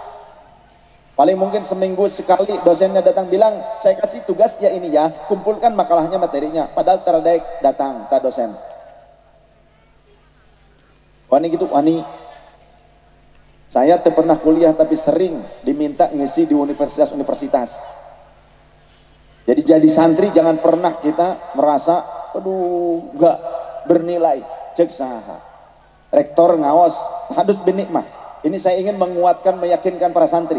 paling mungkin seminggu sekali dosennya datang bilang saya kasih tugas ya ini ya kumpulkan makalahnya materinya padahal terdaek datang ta dosen wani gitu wani saya teu pernah kuliah tapi sering diminta ngisi di universitas jadi santri jangan pernah kita merasa aduh enggak bernilai cek saha rektor ngawas hadus benikmah ini saya ingin menguatkan meyakinkan para santri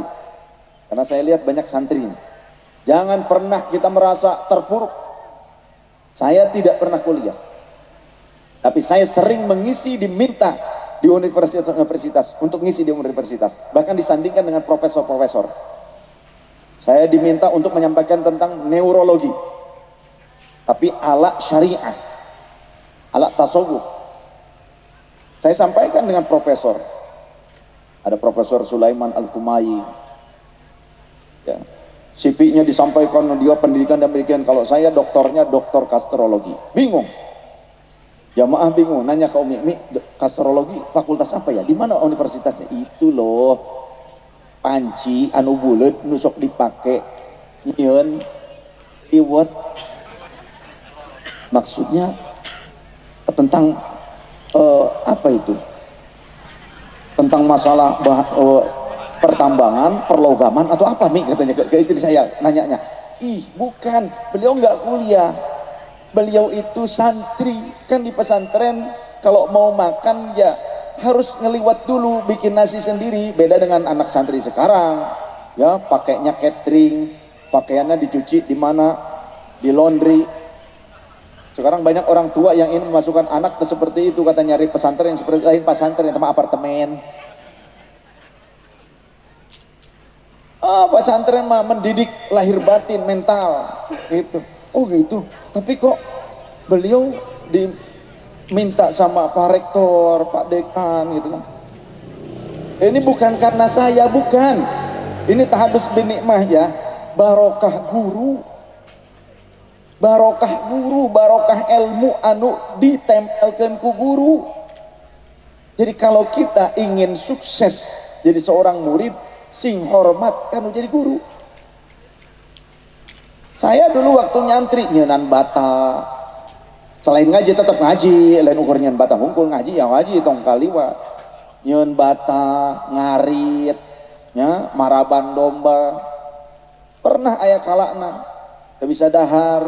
karena saya lihat banyak santri ini jangan pernah kita merasa terpuruk saya tidak pernah kuliah tapi saya sering mengisi diminta di universitas untuk ngisi di universitas bahkan disandingkan dengan profesor-profesor saya diminta untuk menyampaikan tentang neurologi tapi ala syariah ala tasawuf saya sampaikan dengan profesor ada Profesor Sulaiman Al-Kumayi ya CV-nya disampaikan dia pendidikan dan pendidikan kalau saya doktornya doktor kastrologi bingung jamaah bingung nanya ke Umi kastrologi fakultas apa ya di mana universitasnya itu loh panci anu bulet nusok dipake nyeun iwet maksudnya tentang apa itu tentang masalah pertambangan perlogaman atau apa Mi katanya ke istri saya nanyanya ih bukan beliau nggak kuliah beliau itu santri kan di pesantren kalau mau makan ya harus ngeliwat dulu bikin nasi sendiri beda dengan anak santri sekarang ya pakainya catering pakaiannya dicuci di mana di laundry sekarang banyak orang tua yang ingin memasukkan anak ke seperti itu kata nyari pesantren seperti lain pesantren sama apartemen pesantren mah mendidik lahir batin mental gitu oh gitu tapi kok beliau diminta sama Pak Rektor, Pak Dekan gitu kan. Ini bukan karena saya, bukan. Ini tahadus binikmah ya. Barokah guru. Barokah ilmu anu ditempelkeun ku guru. Jadi kalau kita ingin sukses jadi seorang murid, sing hormat kan jadi guru. Saya dulu waktu nyantri nyeunaan bata selain ngaji tetap ngaji lain ukur nyeun bata hungkul ngaji ya ngaji tong kaliwa nyeun bata ngarit nya maraban domba pernah aya kalana teu bisa dahar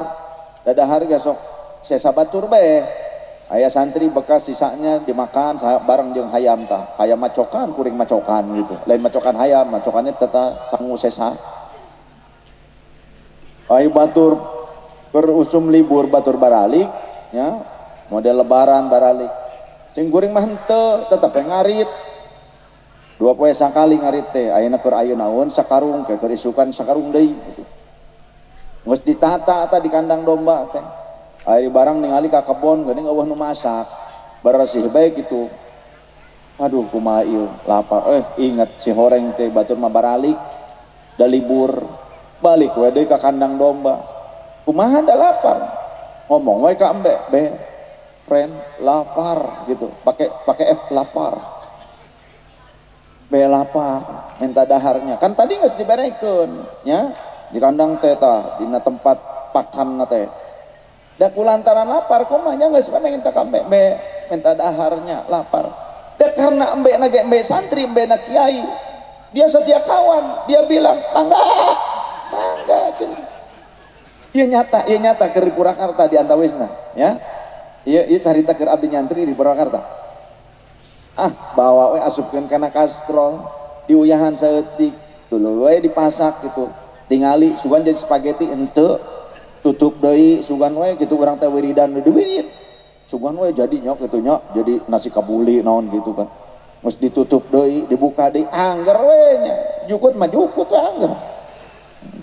gesok sesa batur bae aya santri bekas sisanya dimakan saya bareng jeung hayam tah hayam macokan kuring macokan gitu lain macokan hayam macokannya teta sangu sesa ayo batur berusum libur batur baralik ya model lebaran baralik sing kuring mah henteu tetep ngarit 2 poe sakali ngarit teh ayeuna keur ayeuna naon sakarung keur isukan sakarung deui gitu geus ditata eta di kandang domba teh ari barang ningali ka kebon geuning eueuh nu masak beresih bae gitu aduh kumaha ieu lapar inget si horeng teh batur mah baralik da libur balik we deui ka kandang domba kumaha da lapar ngomong we ka embe be friend lapar gitu pakai F lapar be lapar minta daharnya kan tadi geus diberekeun nya di kandang teh tah dina tempat pakan teh Da kulantaran lapar kumanya geus minta ka embe minta daharnya lapar. Da karena embe na embe santri, embe na kiai, dia setia kawan, dia bilang mangga cenah. Ieu nyata keur di Purwakarta di antawisna ya. Ieu carita keur abdi nyantri di Purwakarta. Bawa we asupkeun kana kastrol, diuyahan saeutik, tuluy we dipasak gitu. Tingali sugan jadi spaghetti henteu, tutup deui sugan we gitu urang teh wiridan diwirid. Sugan we jadi nyok gitu nyok, jadi nasi kabuli naon gitu kan. Mus ditutup deui, dibuka deui, angger we nya. Jukut mah jukut we angger.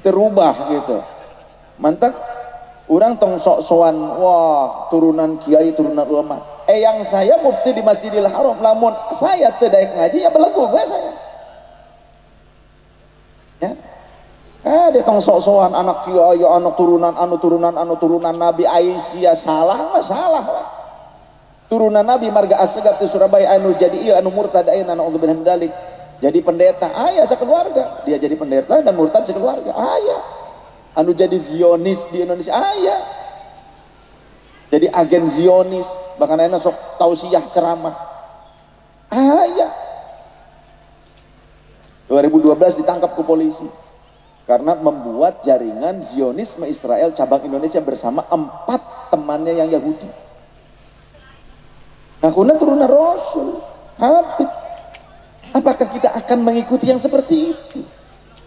Terubah gitu. Mantap orang tong sok-sokan wah turunan kiai turunan ulama yang saya mufti di Masjidil Haram lamun saya teu daek ngaji ya belegu gue saya ya dia tong sok-sokan anak kiai anak turunan Nabi Aisyah salah masalah turunan Nabi marga Assegaf di Surabaya anu jadi ieu anu murtad ayeuna naudzubillah min dzalik jadi pendeta aya sakeluarga dia jadi pendeta dan murtad sakeluarga aya anu jadi Zionis di Indonesia aya jadi agen Zionis bahkan enak sok tausiah ceramah aya 2012 ditangkap ke polisi karena membuat jaringan Zionisme Israel cabang Indonesia bersama 4 temannya yang Yahudi. Nah kuna turunan Rasul Habib, apakah kita akan mengikuti yang seperti itu?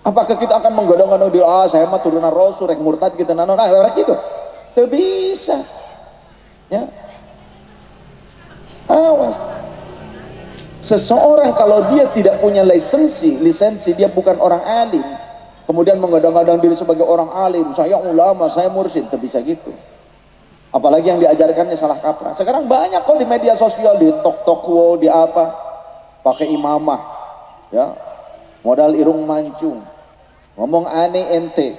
Apakah kita akan menggodong-godong dia saya mah turunan Rasul rek murtad gitu nanon orang gitu teu bisa ya. Awas seseorang kalau dia tidak punya lisensi dia bukan orang alim kemudian menggodong-godong diri sebagai orang alim, saya ulama, saya mursyid, teu bisa gitu. Apalagi yang diajarkannya salah kaprah. Sekarang banyak kok di media sosial, di tokwo, di apa pakai imamah ya, modal irung mancung, ngomong aneh ente,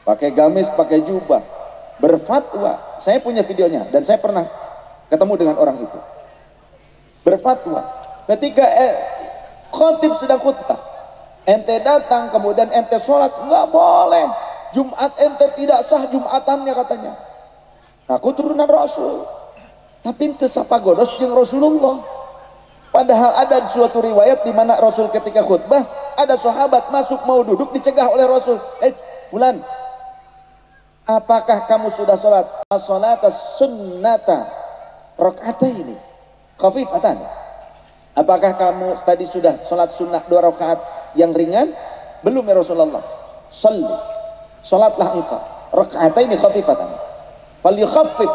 pakai gamis, pakai jubah, berfatwa. Saya punya videonya dan saya pernah ketemu dengan orang itu. Berfatwa ketika khotib sedang khutbah, ente datang kemudian ente sholat, nggak boleh. Jumat ente tidak sah jumatannya katanya. Aku turunan Rasul, tapi ente sapa godos jeung Rasulullah. Padahal ada suatu riwayat di mana Rasul ketika khutbah ada sahabat masuk mau duduk dicegah oleh Rasul. Fulan, apakah kamu sudah sholat? As-salata sunnata rakaataini khafifatan. Apakah kamu tadi sudah sholat sunnah 2 rakaat yang ringan? Belum ya Rasulullah. Shalli, sholatlah engkau rakaataini khafifatan. Fal yukhaffif.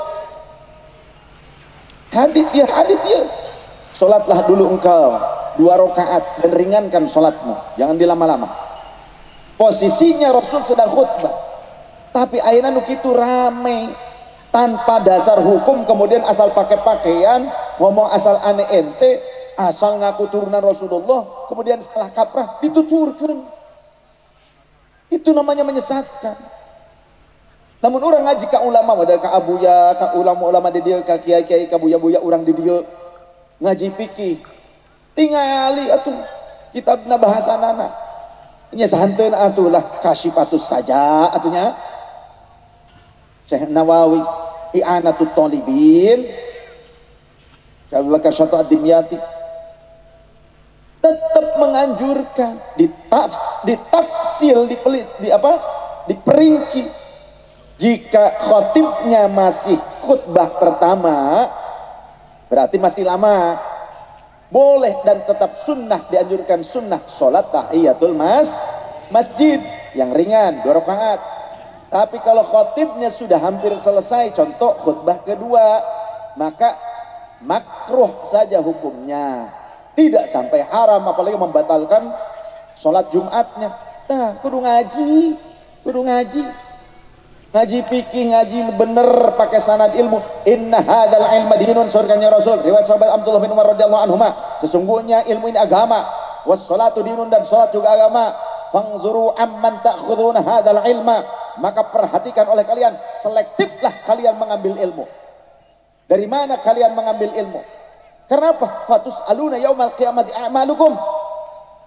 Hadis ya. Sholatlah dulu engkau 2 rakaat dan ringankan sholatmu, jangan dilama-lama. Posisinya Rasul sedang khutbah, tapi ayeuna nu kitu rame tanpa dasar hukum, kemudian asal pakai pakaian, ngomong asal aneh ente, asal ngaku turunan Rasulullah, kemudian salah kaprah dituturkan. Itu namanya menyesatkan. Namun orang ngaji ka ulama, modal ka abuya, ka ulama-ulama di dieu, ka kiai-kiai, ka buya-buya urang di dieu ngaji fikih, tingali atuh kitabna bahasanana nya sahanteun atuh lah kasyifatus saja atunya Syekh Nawawi I'anatut Thalibin Abu Bakar Syata Ad-Dimyati tetap menganjurkan ditafsil diperinci jika khotibnya masih khutbah pertama berarti masih lama, boleh dan tetap sunnah, dianjurkan sunnah sholat tahiyatul masjid yang ringan 2 rakaat. Tapi kalau khotibnya sudah hampir selesai, contoh khutbah kedua, maka makruh saja hukumnya, tidak sampai haram, apalagi membatalkan sholat Jumatnya. Nah kudu ngaji ngaji fikih, ngaji bener pakai sanad ilmu. Inna hadzal ilma dinun, surganya Rasul. Riwayat sahabat Abdullah bin Umar radhiyallahu anhuma, sesungguhnya ilmu ini agama. Was salatu dinun, dan salat juga agama. Fangzuru amman ta'khuduna hadzal ilma, maka perhatikan oleh kalian, selektiflah kalian mengambil ilmu. Dari mana kalian mengambil ilmu? Kenapa? Fatus aluna yaumal qiyamati a'malukum.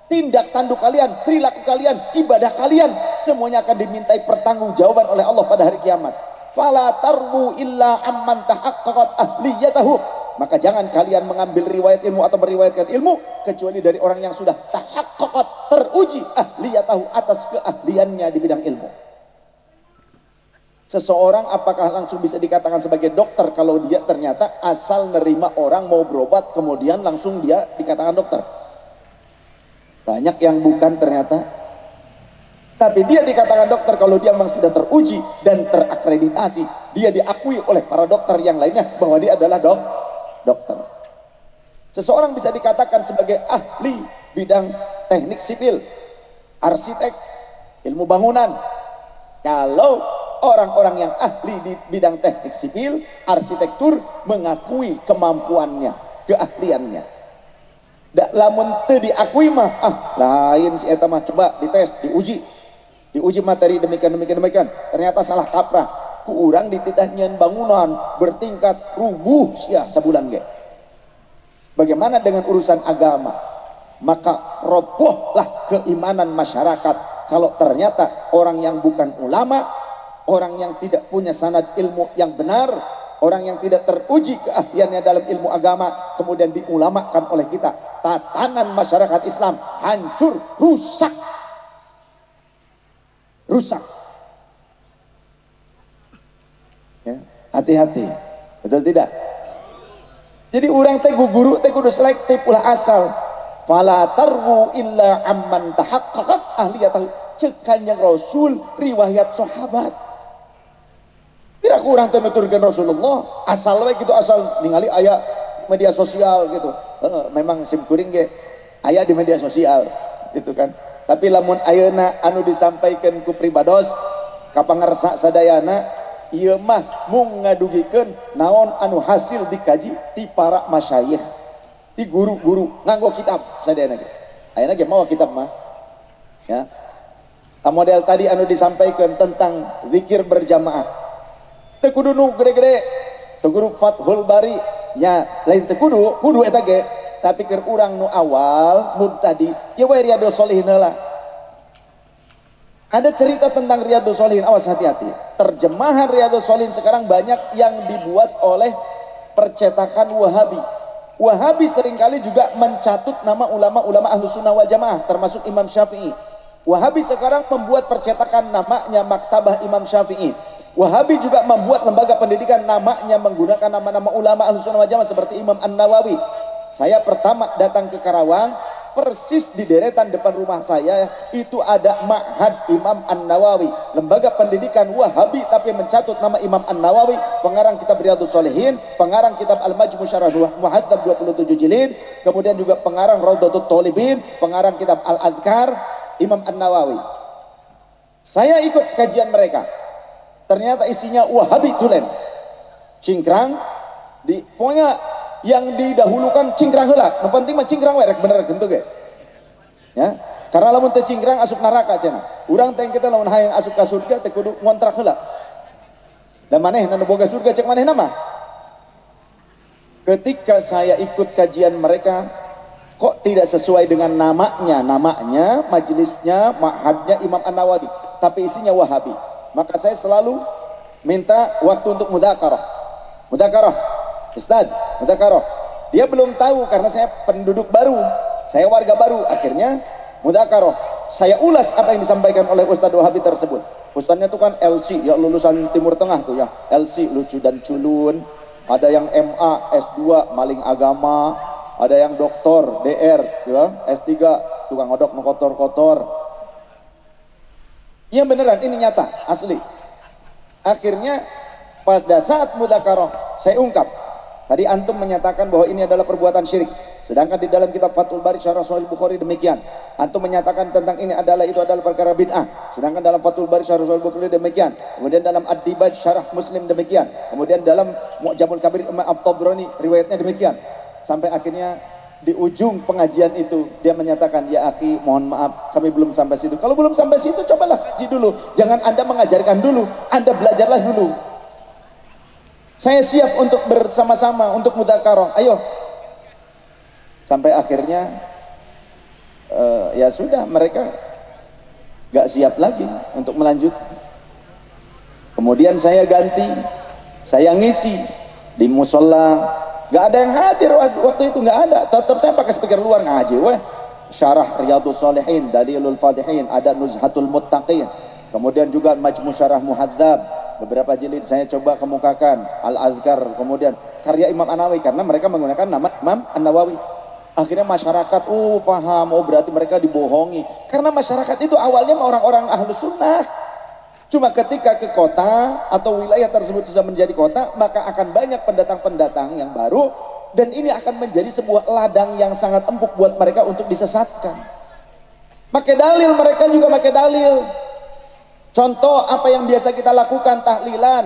Tindak tanduk kalian, perilaku kalian, ibadah kalian, semuanya akan dimintai pertanggungjawaban oleh Allah pada hari kiamat. Fala tarbu illa amman tahaqqaqat ahliyatahu. Maka jangan kalian mengambil riwayat ilmu atau meriwayatkan ilmu kecuali dari orang yang sudah tahaqqaqat, teruji ahliyatahu, atas keahliannya di bidang ilmu. Seseorang apakah langsung bisa dikatakan sebagai dokter kalau dia ternyata asal nerima orang mau berobat kemudian langsung dia dikatakan dokter? Banyak yang bukan ternyata. Tapi dia dikatakan dokter kalau dia memang sudah teruji dan terakreditasi. Dia diakui oleh para dokter yang lainnya bahwa dia adalah dokter. Seseorang bisa dikatakan sebagai ahli bidang teknik sipil, arsitek, ilmu bangunan. Kalau orang-orang yang ahli di bidang teknik sipil, arsitektur mengakui kemampuannya, keahliannya. Dak lamun teu diakui mah lain si eta mah, coba dites, diuji materi demikian. Ternyata salah kaprah. Ku urang dititah nyeun bangunan bertingkat rubuh sia sabulan ge. Bagaimana dengan urusan agama? Maka robohlah keimanan masyarakat kalau ternyata orang yang bukan ulama, orang yang tidak punya sanad ilmu yang benar, orang yang tidak teruji keahliannya dalam ilmu agama kemudian diulamakan oleh kita, tatanan masyarakat Islam hancur, rusak. Ya, hati-hati, betul tidak? Jadi orang teh guru teh kudu selektif ulah asal. Fala tarwu illa amman tahaqqaqat ahliyatahu. Cek Kanjeng Rasul riwayat sahabat. Tidak kurang teh nuturkeun Rasulullah asal we gitu, asal ningali aya media sosial gitu. Memang sim kuring ge aya di media sosial gitu kan. Tapi lamun ayeuna anu disampaikan ku pribados ka pangarsa sadayana ieu mah mung ngadugikeun naon anu hasil dikaji ti para masyayikh, ti guru-guru nganggo kitab sadayana ge. Ayeuna ge mawa kitab mah. Ya. Model tadi anu disampaikan tentang zikir berjamaah. Teu kudu nu gede-gede. Teu kudu Fathul Bari nya, lain teu kudu eta ge. Tapi keur urang nu awal mubtadi ya we Riyadhus Shalihin heula. Ada cerita tentang Riyadhus Shalihin, awas hati-hati. Terjemahan Riyadhus Shalihin sekarang banyak yang dibuat oleh percetakan Wahabi. Wahabi seringkali juga mencatut nama ulama-ulama Ahlus Sunnah wal Jamaah termasuk Imam Syafi'i. Wahabi sekarang membuat percetakan namanya Maktabah Imam Syafi'i. Wahabi juga membuat lembaga pendidikan namanya menggunakan nama-nama ulama Ahlus Sunnah wal Jamaah seperti Imam An-Nawawi. Saya pertama datang ke Karawang, persis di deretan depan rumah saya itu ada Ma'had Imam An-Nawawi, lembaga pendidikan Wahabi tapi mencatut nama Imam An-Nawawi, pengarang kitab Riyadhus Shalihin, pengarang kitab Al-Majmu' Syarah Muhadzab 27 jilid, kemudian juga pengarang Raudhatut Thalibin, pengarang kitab Al-Adhkar, Imam An-Nawawi. Saya ikut kajian mereka. Ternyata isinya Wahabi tulen. Cingkrang di pokoknya yang didahulukan cingkrang heula. Nu penting mah cingkrang we rek bener gitu ge. Ya. Karena lamun teu cingkrang asup neraka cenah. Urang teh kita lamun hayang asup ka surga teh kudu ngontrak heula. Da manehna nu boga surga cek manehna mah. Ketika saya ikut kajian mereka kok tidak sesuai dengan namanya majelisnya, ma'hadnya Imam An-Nawawi, tapi isinya Wahabi. Maka saya selalu minta waktu untuk mudzakarah. Ustaz, mudzakarah. Dia belum tahu karena saya penduduk baru, saya warga baru. Akhirnya mudzakarah. Saya ulas apa yang disampaikan oleh Ustaz Wahabi tersebut. Ustaznya itu kan LC, ya lulusan Timur Tengah tuh ya. LC, lucu dan culun. Ada yang MA, S2, maling agama. Ada yang doktor, DR, ya, S3, tukang odok kotor-kotor. Iya beneran, ini nyata, asli. Akhirnya pada saat mudzakarah saya ungkap. Tadi antum menyatakan bahwa ini adalah perbuatan syirik. Sedangkan di dalam kitab Fathul Bari Syarah Sahih Bukhari demikian. Antum menyatakan tentang itu adalah perkara bid'ah. Sedangkan dalam Fathul Bari Syarah Sahih Bukhari demikian. Kemudian dalam Ad-Dibaj Syarah Muslim demikian. Kemudian dalam Mu'jamul Kabir Imam At-Tabrani riwayatnya demikian. Sampai akhirnya di ujung pengajian itu dia menyatakan, ya akhi mohon maaf kami belum sampai situ. Kalau belum sampai situ cobalah kaji dulu. Jangan Anda mengajarkan dulu, Anda belajarlah dulu. Saya siap untuk bersama-sama untuk mudzakarah. Ayo. Sampai akhirnya ya sudah mereka gak siap lagi untuk melanjutkan. Kemudian saya ganti, saya ngisi di musola. Gak ada yang hadir waktu itu, gak ada. Tetap saya pakai speaker luar ngaji. Syarah Riyadhus Shalihin, Dalilul Fadihin, ada Nuzhatul Muttaqin. Kemudian juga Majmu' Syarah Muhadzab. Beberapa jilid saya coba kemukakan. Al-Azkar, kemudian karya Imam An-Nawawi, karena mereka menggunakan nama Imam An-Nawawi. Akhirnya masyarakat paham, berarti mereka dibohongi, karena masyarakat itu awalnya orang-orang ahlu sunnah. Cuma ketika ke kota atau wilayah tersebut sudah menjadi kota, maka akan banyak pendatang-pendatang yang baru, dan ini akan menjadi sebuah ladang yang sangat empuk buat mereka untuk disesatkan. Pakai dalil, mereka juga pakai dalil. Contoh apa yang biasa kita lakukan, tahlilan.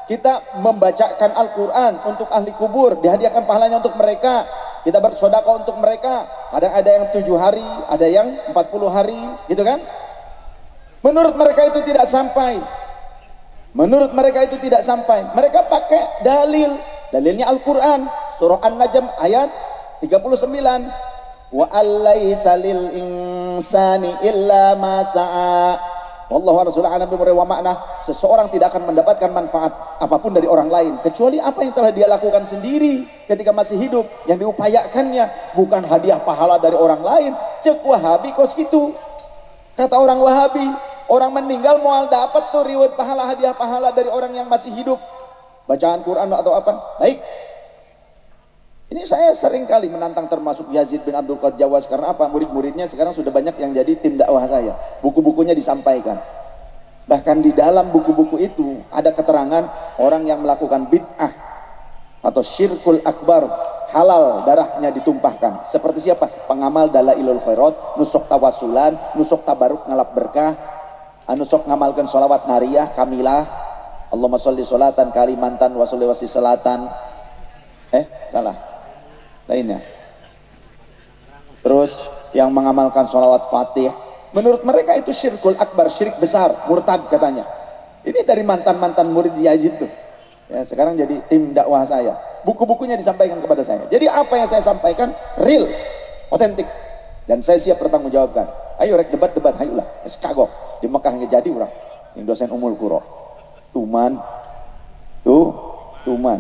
Kita membacakan Al-Quran untuk ahli kubur, dihadiahkan pahalanya untuk mereka. Kita bersedekah untuk mereka. Kadang ada yang 7 hari, ada yang 40 hari, gitu kan? Menurut mereka itu tidak sampai. Menurut mereka itu tidak sampai. Mereka pakai dalil. Dalilnya Al-Quran, surah An-Najm ayat 39. Wa allaysa lil insani illa ma sa'a. Wallahu Rasulullah alam wa makna. Seseorang tidak akan mendapatkan manfaat apapun dari orang lain kecuali apa yang telah dia lakukan sendiri ketika masih hidup, yang diupayakannya, bukan hadiah pahala dari orang lain. Cek Wahabi kos gitu. Kata orang Wahabi, orang meninggal moal dapat tuh riwayat pahala, hadiah pahala dari orang yang masih hidup, bacaan Quran atau apa. Baik, ini saya sering kali menantang termasuk Yazid bin Abdul Qadir Jawas. Karena apa? Murid-muridnya sekarang sudah banyak yang jadi tim dakwah saya. Buku-bukunya disampaikan. Bahkan di dalam buku-buku itu ada keterangan orang yang melakukan bid'ah atau syirkul akbar, halal darahnya ditumpahkan. Seperti siapa? Pengamal dalailul khairat, nusuk tawasulan, nusuk tabaruk ngalap berkah, nusuk ngamalkan sholawat nariyah, kamilah, Allahumma sholli sholatan kalimantan wa sholli wasi salatan. Salah lainnya. Terus yang mengamalkan sholawat fatih, menurut mereka itu syirkul akbar, syirik besar, murtad katanya. Ini dari mantan-mantan murid Yazid tuh. Ya, sekarang jadi tim dakwah saya. Buku-bukunya disampaikan kepada saya. Jadi apa yang saya sampaikan real, otentik, dan saya siap bertanggungjawabkan. Ayo rek debat-debat, ayolah. Kagok di Mekah nggak jadi orang. Yang dosen Umul Qura. Tuman.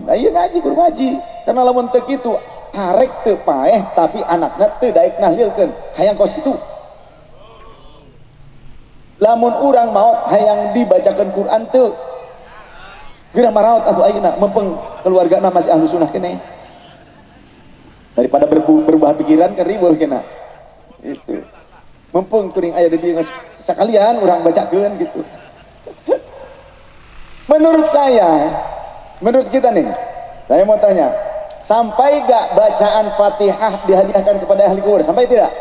Nah, iya ngaji, guru ngaji. Karena lamun teu kitu, harek teu paeh tapi anakna teu daek nahlilkeun. Hayang kos kitu. Lamun urang maot hayang dibacakeun Quran teu. Geura maraot atuh ayeuna mempeng keluargana masih ahlu sunnah keneh. Daripada berubah pikiran ke riweuh kena. Itu. Mempeng kuring aya di dieu sakalian urang bacakeun gitu. Menurut saya, menurut kita nih, saya mau tanya, sampai gak bacaan Fatihah dihadiahkan kepada ahli kubur? Sampai tidak?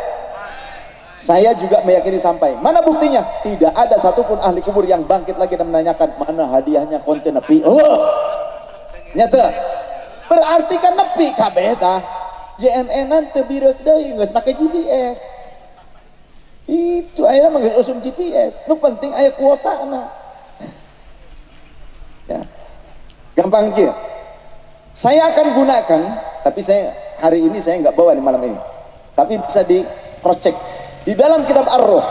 Saya juga meyakini sampai. Mana buktinya? Tidak ada satupun ahli kubur yang bangkit lagi dan menanyakan mana hadiahnya konten nepi. Nyata. Berarti kan nepi kabeh tah. JNN-an teu birek deui geus make GPS. Itu ayeuna mah geus usum GPS. Nu penting aya kuotana. Ya. Gampang kia. Saya akan gunakan, tapi saya hari ini saya nggak bawa di malam ini. Tapi bisa di cross check di dalam kitab Ar-Ruh.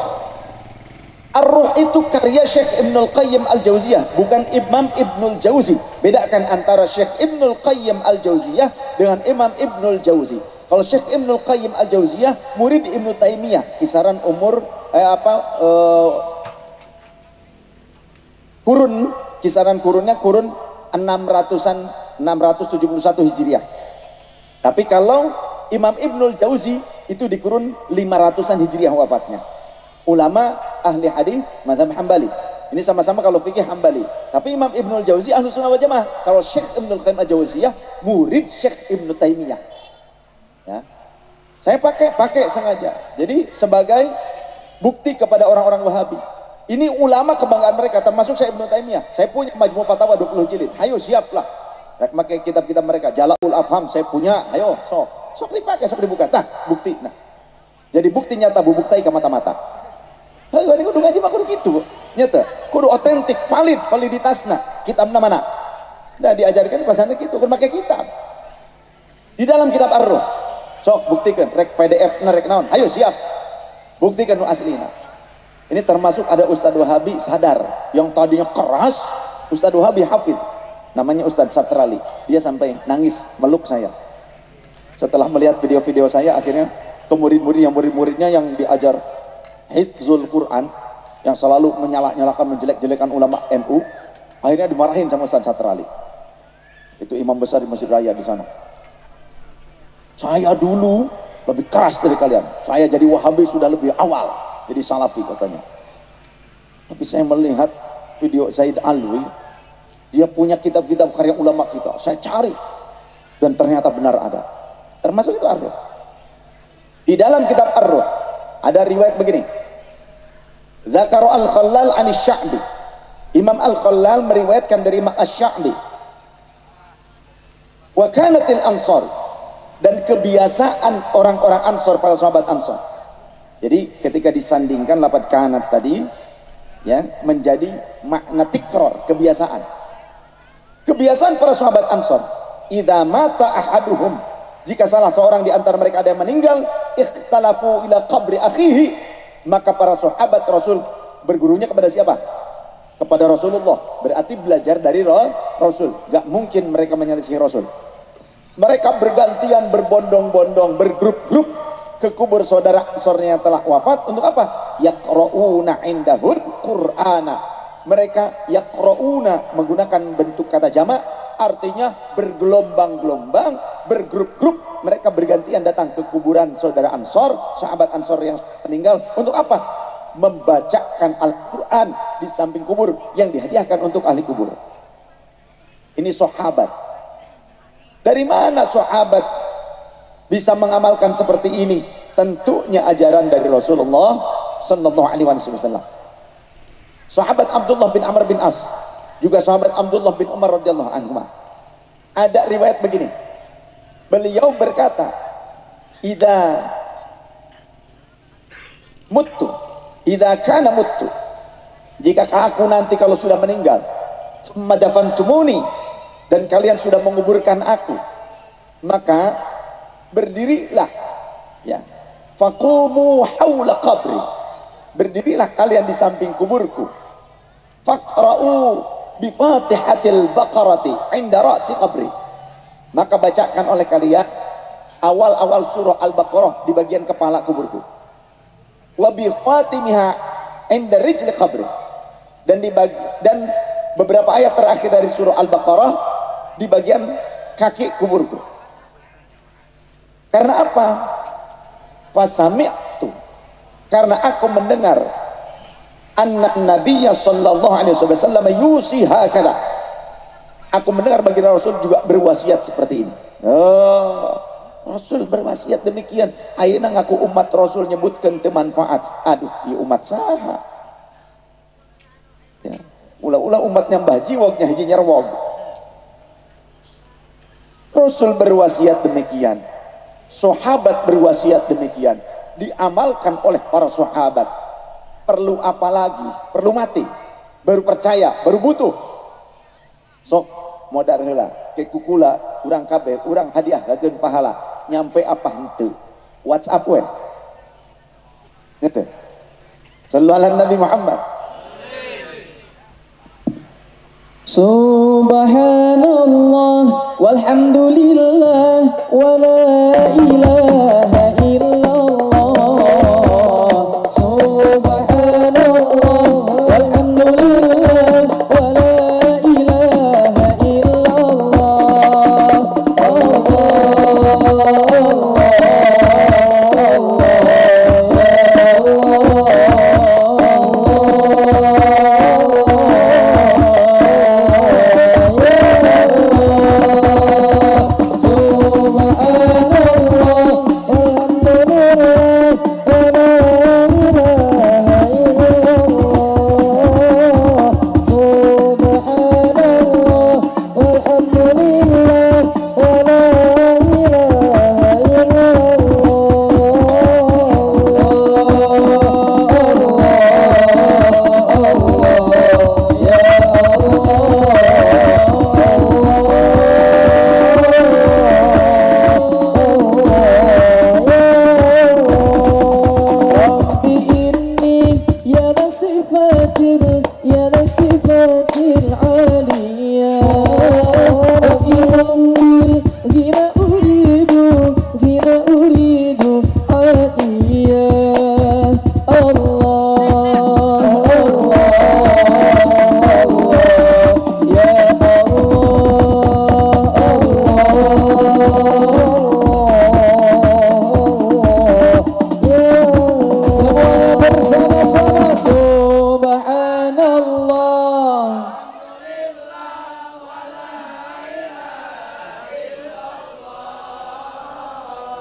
Ar-Ruh itu karya Syekh Ibnul Qayyim Al-Jauziyah, bukan Imam Ibnul Jauzi. Bedakan antara Syekh Ibnul Qayyim Al-Jauziyah dengan Imam Ibnul Jauzi. Kalau Syekh Ibnul Qayyim Al-Jauziyah murid Ibnu Taimiyah, kisaran umur kisaran kurunnya kurun 671 Hijriah. Tapi kalau Imam Ibnul Jauzi itu di kurun 500-an Hijriah wafatnya. Ulama ahli hadis mazhab Hambali. Ini sama-sama kalau fikih Hambali. Tapi Imam Ibnul Jauzi ahlu sunnah wal jamaah. Kalau Syekh Ibnul Qayyim Al-Jauziyah murid Syekh Ibnu Taimiyah. Ya. Saya pakai sengaja. Jadi sebagai bukti kepada orang-orang Wahabi. Ini ulama kebanggaan mereka, termasuk saya Ibnu Taimiyah. Saya punya Majmu' Fatawa 20 jilid. Ayo siaplah. Rek make kitab-kitab mereka. Jala'ul Afham saya punya. Ayo sok dipakai, sok dibuka. Tah, bukti. Nah. Jadi bukti nyata bubuktai ke mata-mata. Ayo ini kudu ngaji mah kudu gitu. Nyata, kudu otentik, validitasna. Kitabna mana? Nah, diajarkan pasane gitu, kudu make kitab. Di dalam kitab Ar-Ruh. Sok buktikan rek PDF na rek naon. Ayo siap. Buktikan nu aslina. Ini termasuk ada Ustadz Wahabi sadar yang tadinya keras, Ustadz Wahabi Hafiz, namanya Ustadz Satrali, dia sampai nangis meluk saya setelah melihat video-video saya. Akhirnya ke murid-muridnya yang diajar hifzul Quran, yang selalu menyalak-nyalakan, menjelek-jelekan ulama NU, akhirnya dimarahin sama Ustadz Satrali. Itu imam besar di Masjid Raya di sana. Saya dulu lebih keras dari kalian, saya jadi Wahabi sudah lebih awal, jadi Salafi katanya. Tapi saya melihat video Said Alwi, dia punya kitab-kitab karya ulama kita, saya cari dan ternyata benar ada, termasuk itu Ar-Ruh. Di dalam kitab Ar-Ruh ada riwayat begini, Dzakara Al-Khallal an Asy-Sya'bi, Imam Al-Khallal meriwayatkan dari Imam Asy-Sya'bi, wa kanatil ansar, dan kebiasaan orang-orang Ansor, para sahabat Ansor. Jadi ketika disandingkan lafaz kanat tadi ya menjadi makna tikror, kebiasaan. Kebiasaan para sahabat Ansor, idza mata ahaduhum, jika salah seorang di antara mereka ada yang meninggal, ikhtalafu ila qabri akhihi, maka para sahabat Rasul bergurunya kepada siapa? Kepada Rasulullah. Berarti belajar dari Rasul. Gak mungkin mereka menyelisihi Rasul. Mereka bergantian, berbondong-bondong, bergrup-grup ke kubur saudara Ansornya yang telah wafat. Untuk apa? Yaqra'una indahul Qur'ana. Mereka yaqra'una menggunakan bentuk kata jamak, artinya bergelombang-gelombang, bergrup-grup. Mereka bergantian datang ke kuburan saudara Ansor, sahabat Ansor yang meninggal. Untuk apa? Membacakan Al-Quran di samping kubur yang dihadiahkan untuk ahli kubur. Ini sahabat. Dari mana sahabat bisa mengamalkan seperti ini? Tentunya ajaran dari Rasulullah sallallahu alaihi wasallam. Sahabat Abdullah bin Amr bin As, juga sahabat Abdullah bin Umar radhiyallahu anhu, ada riwayat begini. Beliau berkata, "Idza muttu, idza kana muttu, jika aku nanti kalau sudah meninggal, summa dafantumuni, dan kalian sudah menguburkan aku, maka berdirilah ya, faqumu haula qabri, berdirilah kalian di samping kuburku, faqra'u bi Fatihatil Baqarati inda ra'si qabri, maka bacakan oleh kalian awal-awal surah Al-Baqarah di bagian kepala kuburku, wa bi khatimiha inda rijli qabri, dan beberapa ayat terakhir dari surah Al-Baqarah di bagian kaki kuburku. Karena apa? Fasami'tu, karena aku mendengar anna nabiyya sallallahu alaihi wasallam yusi hakala, aku mendengar baginda Rasul juga berwasiat seperti ini. Rasul berwasiat demikian. Ayeuna ngaku umat Rasul nyebutkeun teu manfaat. Aduh, ieu umat saha? Ya, ulah-ulah umatnya Mbah Jiwog nya hiji nyerwog. Rasul berwasiat demikian, sahabat berwasiat demikian, diamalkan oleh para sahabat. Perlu apa lagi? Perlu mati baru percaya, baru butuh. Sok modar heula ke kukula urang kabeh, urang hadiah gageun pahala, nyampe apa henteu? WhatsApp we. Gitu. Sallallahu alaihi Nabi Muhammad. Subhanallah walhamdulillah wa la ilaha illallah. Subhanallah walhamdulillah wa la ilaha illallah.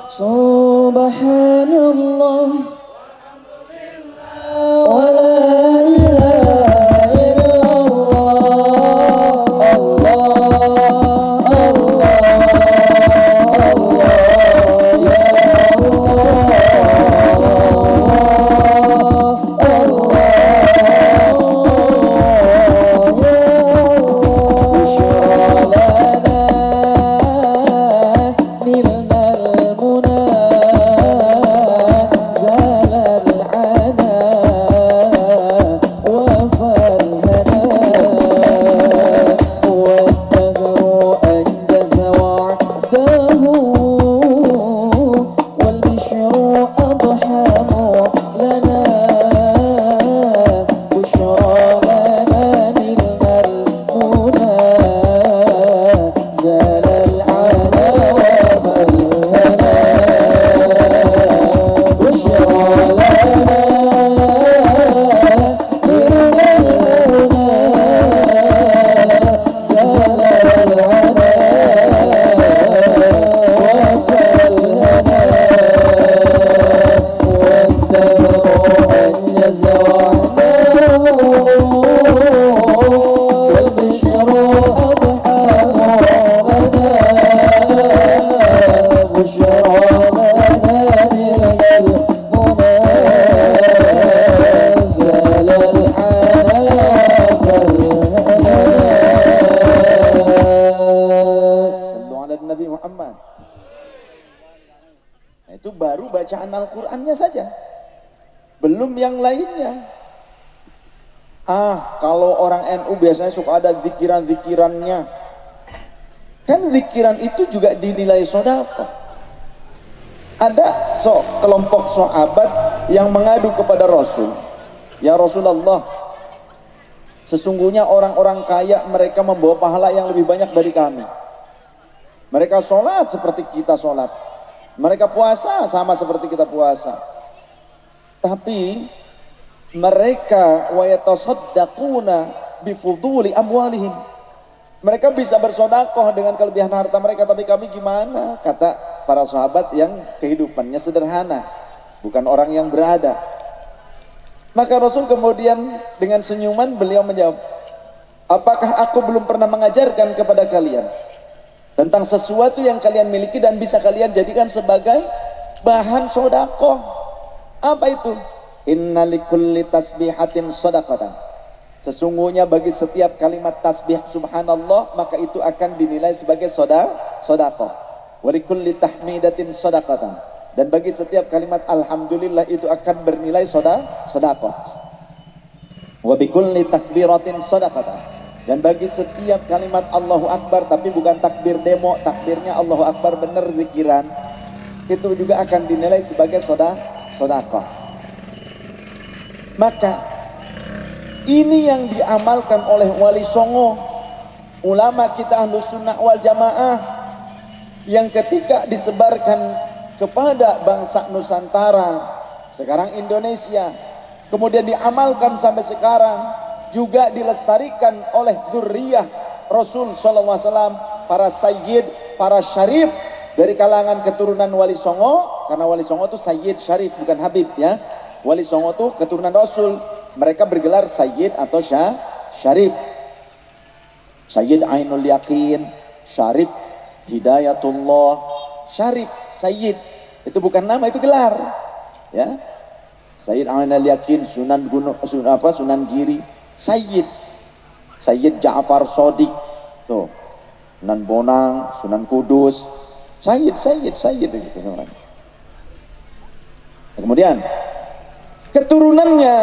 Subhanallah wa la ilaha illallah. Allah, Allah, Allah, ya Al-Qur'annya saja, belum yang lainnya. Kalau orang NU biasanya suka ada zikiran-zikirannya. Kan zikiran itu juga dinilai sedekah. Ada kelompok sahabat yang mengadu kepada Rasul, "Ya Rasulullah, sesungguhnya orang-orang kaya mereka membawa pahala yang lebih banyak dari kami. Mereka sholat seperti kita sholat, mereka puasa sama seperti kita puasa. Tapi mereka wa yatasaddaquna bifuduli amwalihim. Mereka bisa bersedekah dengan kelebihan harta mereka, tapi kami gimana?" Kata para sahabat yang kehidupannya sederhana, bukan orang yang berada. Maka Rasul kemudian dengan senyuman beliau menjawab, "Apakah aku belum pernah mengajarkan kepada kalian tentang sesuatu yang kalian miliki dan bisa kalian jadikan sebagai bahan sedekah?" Apa itu? "Inna likulli tasbihatin shadaqatan." Sesungguhnya bagi setiap kalimat tasbih subhanallah, maka itu akan dinilai sebagai sedekah. Wa likulli tahmidatin shadaqatan. Dan bagi setiap kalimat alhamdulillah itu akan bernilai sedekah. Wa bikulli takbiratin shadaqatan. Dan bagi setiap kalimat Allahu Akbar, tapi bukan takbir demo, takbirnya Allahu Akbar benar zikiran, itu juga akan dinilai sebagai sedekah. Maka ini yang diamalkan oleh Wali Songo, ulama kita Ahlus Sunnah wal Jamaah, yang ketika disebarkan kepada bangsa Nusantara, sekarang Indonesia, kemudian diamalkan sampai sekarang, juga dilestarikan oleh dzurriyyah Rasul SAW, para sayyid, para syarif dari kalangan keturunan Wali Songo. Karena Wali Songo itu sayyid syarif, bukan habib ya. Wali Songo itu keturunan Rasul, mereka bergelar sayyid atau syarif. Sayyid Ainul Yakin, syarif Hidayatullah, syarif sayyid itu bukan nama, itu gelar ya. Sayyid Ainul Yakin, Sunan Giri, sayyid Ja'far Shadiq tuh, Sunan Bonang, Sunan Kudus, sayyid gitu orang. Kemudian keturunannya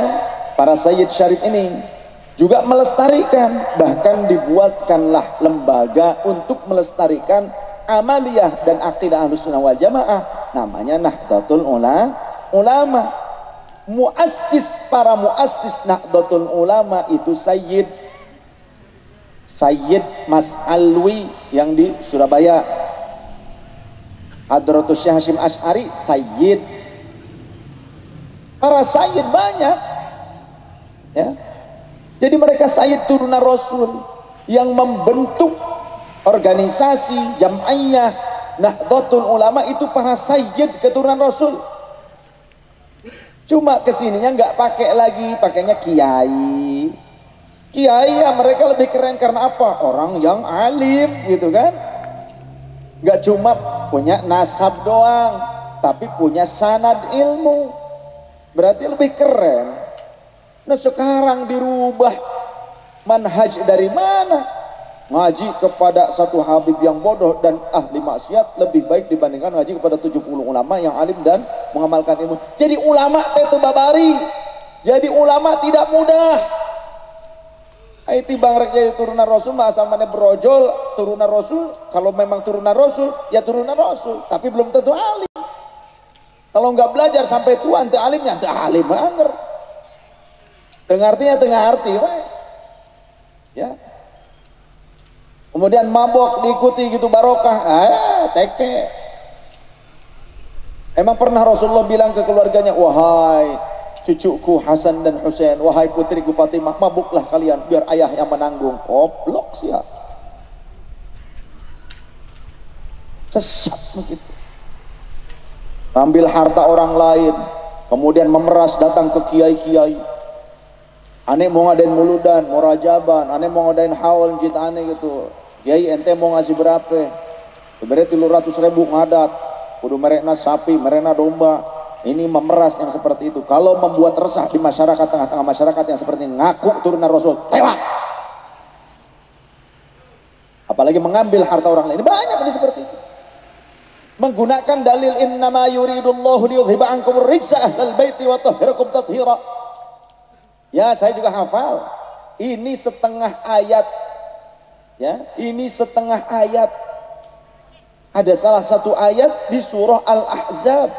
para sayyid syarif ini juga melestarikan, bahkan dibuatkanlah lembaga untuk melestarikan amaliyah dan akidah Ahlus Sunnah wal Jamaah, namanya Nahdlatul Ulama. Para muassis Nahdlatul Ulama itu Sayyid Mas Alwi yang di Surabaya, Hadratus Syekh Hasyim Asy'ari Sayyid. Para sayyid banyak ya. Jadi mereka sayyid turunan Rasul yang membentuk organisasi Jam'iyah Nahdlatul Ulama itu para sayyid keturunan Rasul. Cuma kesininya nggak pakai lagi, pakainya kiai. Kiai ya mereka lebih keren karena apa? Orang yang alim gitu kan. Nggak cuma punya nasab doang, tapi punya sanad ilmu. Berarti lebih keren. Nah sekarang dirubah manhaj dari mana? Ngaji kepada satu habib yang bodoh dan ahli maksiat lebih baik dibandingkan ngaji kepada 70 ulama yang alim dan mengamalkan ilmu. Jadi ulama itu babari. Jadi ulama tidak mudah. Aiti bangrek jadi turunan Rasul, asal mana berojol turunan Rasul. Kalau memang turunan Rasul, ya turunan Rasul. Tapi belum tentu alim. Kalau nggak belajar sampai tua, ente alimnya, ente alim banger. Tengah artinya tengah arti, ya. Kemudian mabok diikuti gitu barokah, teke. Emang pernah Rasulullah bilang ke keluarganya, wahai cucuku Hasan dan Husain, wahai putriku Fatimah, mabuklah kalian biar ayah yang menanggung. Koplok sih ya. Sesat begitu. Ambil harta orang lain, kemudian memeras datang ke kiai-kiai. Aneh mau ngadain muludan, mau rajaban, aneh mau ngadain haul jit aneh gitu. Kiai ente mau ngasih berapa? Sebenarnya 300.000 ngadat. Kudu merekna sapi, merekna domba. Ini memeras yang seperti itu. Kalau membuat resah di masyarakat, tengah-tengah masyarakat yang seperti ini, ngaku turunan Rasul, tewak. Apalagi mengambil harta orang lain. Banyak ini seperti itu. Menggunakan dalil innama yuridullahu liyudhiba ankum rijsa ahlal baiti wa tahhirakum tathira. Ya, saya juga hafal. Ini setengah ayat. Ya, ini setengah ayat. Ada salah satu ayat di surah Al-Ahzab.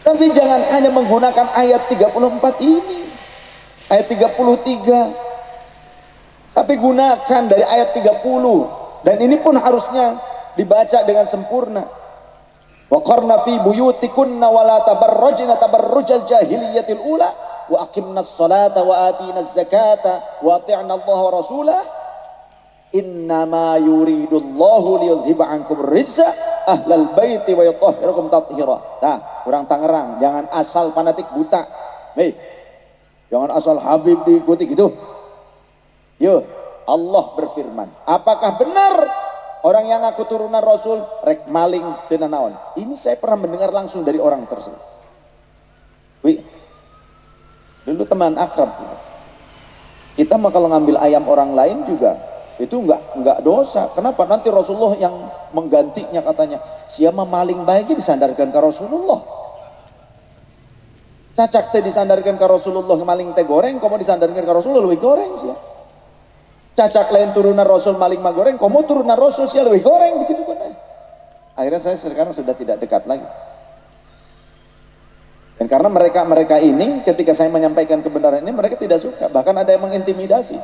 Tapi jangan hanya menggunakan ayat 34 ini. Ayat 33. Tapi gunakan dari ayat 30. Dan ini pun harusnya dibaca dengan sempurna. Wa qarna fi buyutikunna wa la tabarrajna tabarrujal jahiliyatil ula wa aqimnas salata wa atinaz zakata wa ati'na Allah wa rasulah innama yuridullahu liyudhiba ankum rijsa ahlal baiti wa yutahhirakum tathira. Nah, orang Tangerang jangan asal fanatik buta. Hei, jangan asal Habib diikuti gitu. Yo, Allah berfirman, apakah benar orang yang ngaku turunan Rasul rek maling teu naon? Ini saya pernah mendengar langsung dari orang tersebut. Wih, dulu teman akrab kita mah kalau ngambil ayam orang lain juga itu enggak dosa. Kenapa? Nanti Rasulullah yang menggantinya katanya. Siapa maling baiknya disandarkan ke Rasulullah. Cacak teh disandarkan ke Rasulullah, maling teh goreng, kamu disandarkan ke Rasulullah lebih goreng sih. Cacak lain turunan Rasul maling mah goreng, kamu turunan Rasul sih lebih goreng begitu kan. Akhirnya saya sekarang sudah tidak dekat lagi. Dan karena mereka ini ketika saya menyampaikan kebenaran ini mereka tidak suka, bahkan ada yang mengintimidasi.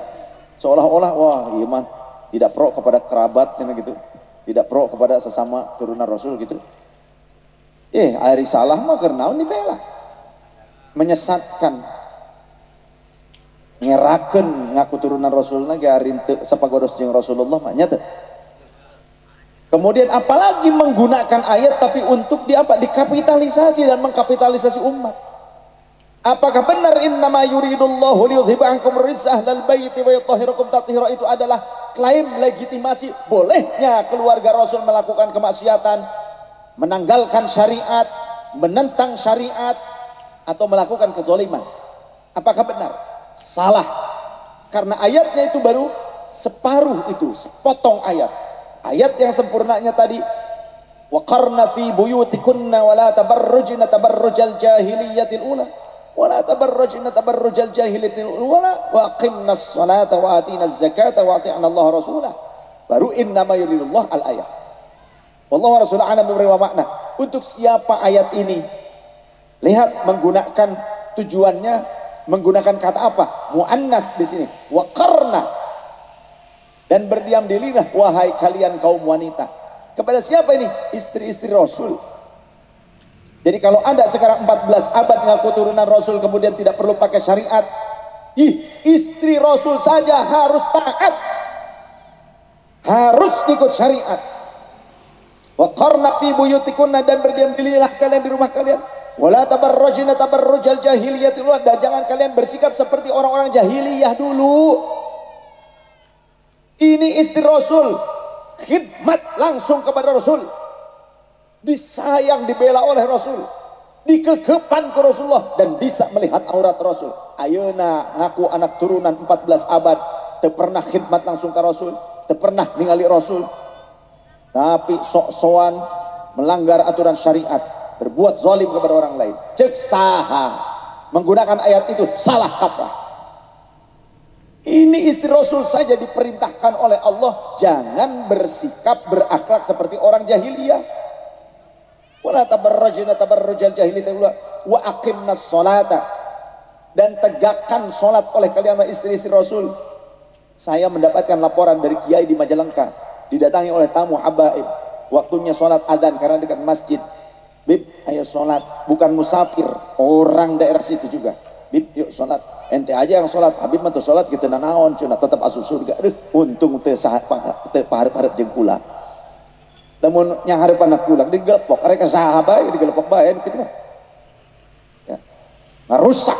Seolah-olah wah iman tidak pro kepada kerabat gitu, tidak pro kepada sesama turunan Rasul gitu. Ari salah mah karena dibela, menyesatkan, ngerakeun ngaku turunan Rasulna ge ari teu sapagodos jeung Rasulullah mah nya teu. Kemudian apalagi menggunakan ayat tapi untuk dikapitalisasi dan mengkapitalisasi umat. Apakah benar innama yuridullahu liyudhiba ankum rijsa ahlal baiti wa yutahhirakum tathira itu adalah klaim legitimasi bolehnya keluarga Rasul melakukan kemaksiatan, menanggalkan syariat, menentang syariat atau melakukan kezaliman? Apakah benar? Salah. Karena ayatnya itu baru separuh itu, sepotong ayat. Ayat yang sempurnanya tadi wa qarna fi buyutikunna wa la tabarrujna tabarrujal jahiliyatil ula wala tabarrajna tabarrujal jahiliyatil ula wa aqimnas salata wa atinaz zakata wa ati'na Allah rasulah. Baru innama yuridullah al ayat. Wallahu rasulullah alam memberi makna. Untuk siapa ayat ini? Lihat menggunakan tujuannya, menggunakan kata apa? Muannats di sini. Wa qarna. Dan berdiam dirilah wahai kalian kaum wanita. Kepada siapa ini? Istri-istri Rasul. Jadi kalau Anda sekarang 14 abad ngaku turunan Rasul kemudian tidak perlu pakai syariat, istri Rasul saja harus taat. harus ikut syariat. Wa qarna fi buyutikunna, dan berdiam dirilah kalian di rumah kalian. Wala tabarrajna tabarrujal jahiliyatil ula, dan jangan kalian bersikap seperti orang-orang jahiliyah dulu. Ini istri Rasul, khidmat langsung kepada Rasul, disayang, dibela oleh Rasul, dikekepan ke Rasulullah, dan bisa melihat aurat Rasul. Ayeuna ngaku anak turunan 14 abad teu pernah khidmat langsung ke Rasul, teu pernah ningali Rasul, tapi sok-sokan melanggar aturan syariat, berbuat zalim kepada orang lain. Cek saha menggunakan ayat itu salah kaprah. Ini istri Rasul saja diperintahkan oleh Allah jangan bersikap berakhlak seperti orang jahiliyah. Wala tabarrajna tabarrujal jahiliyah wa aqimnas sholata, dan tegakkan salat oleh kalian istri-istri Rasul. Saya mendapatkan laporan dari kiai di Majalengka, didatangi oleh tamu habaib, waktunya salat adzan karena dekat masjid. Bib, ayo salat, bukan musafir, orang daerah situ juga. Bib, yuk salat. Ente aja yang sholat, Habib mah tuh sholat gitu nanaon cuna tetap asup surga. Untung teu paharep jeung kula. Lamun nya hareupan kula digelepok, arek saha bae digelepok bae kitu mah. Ya. Ngarusak.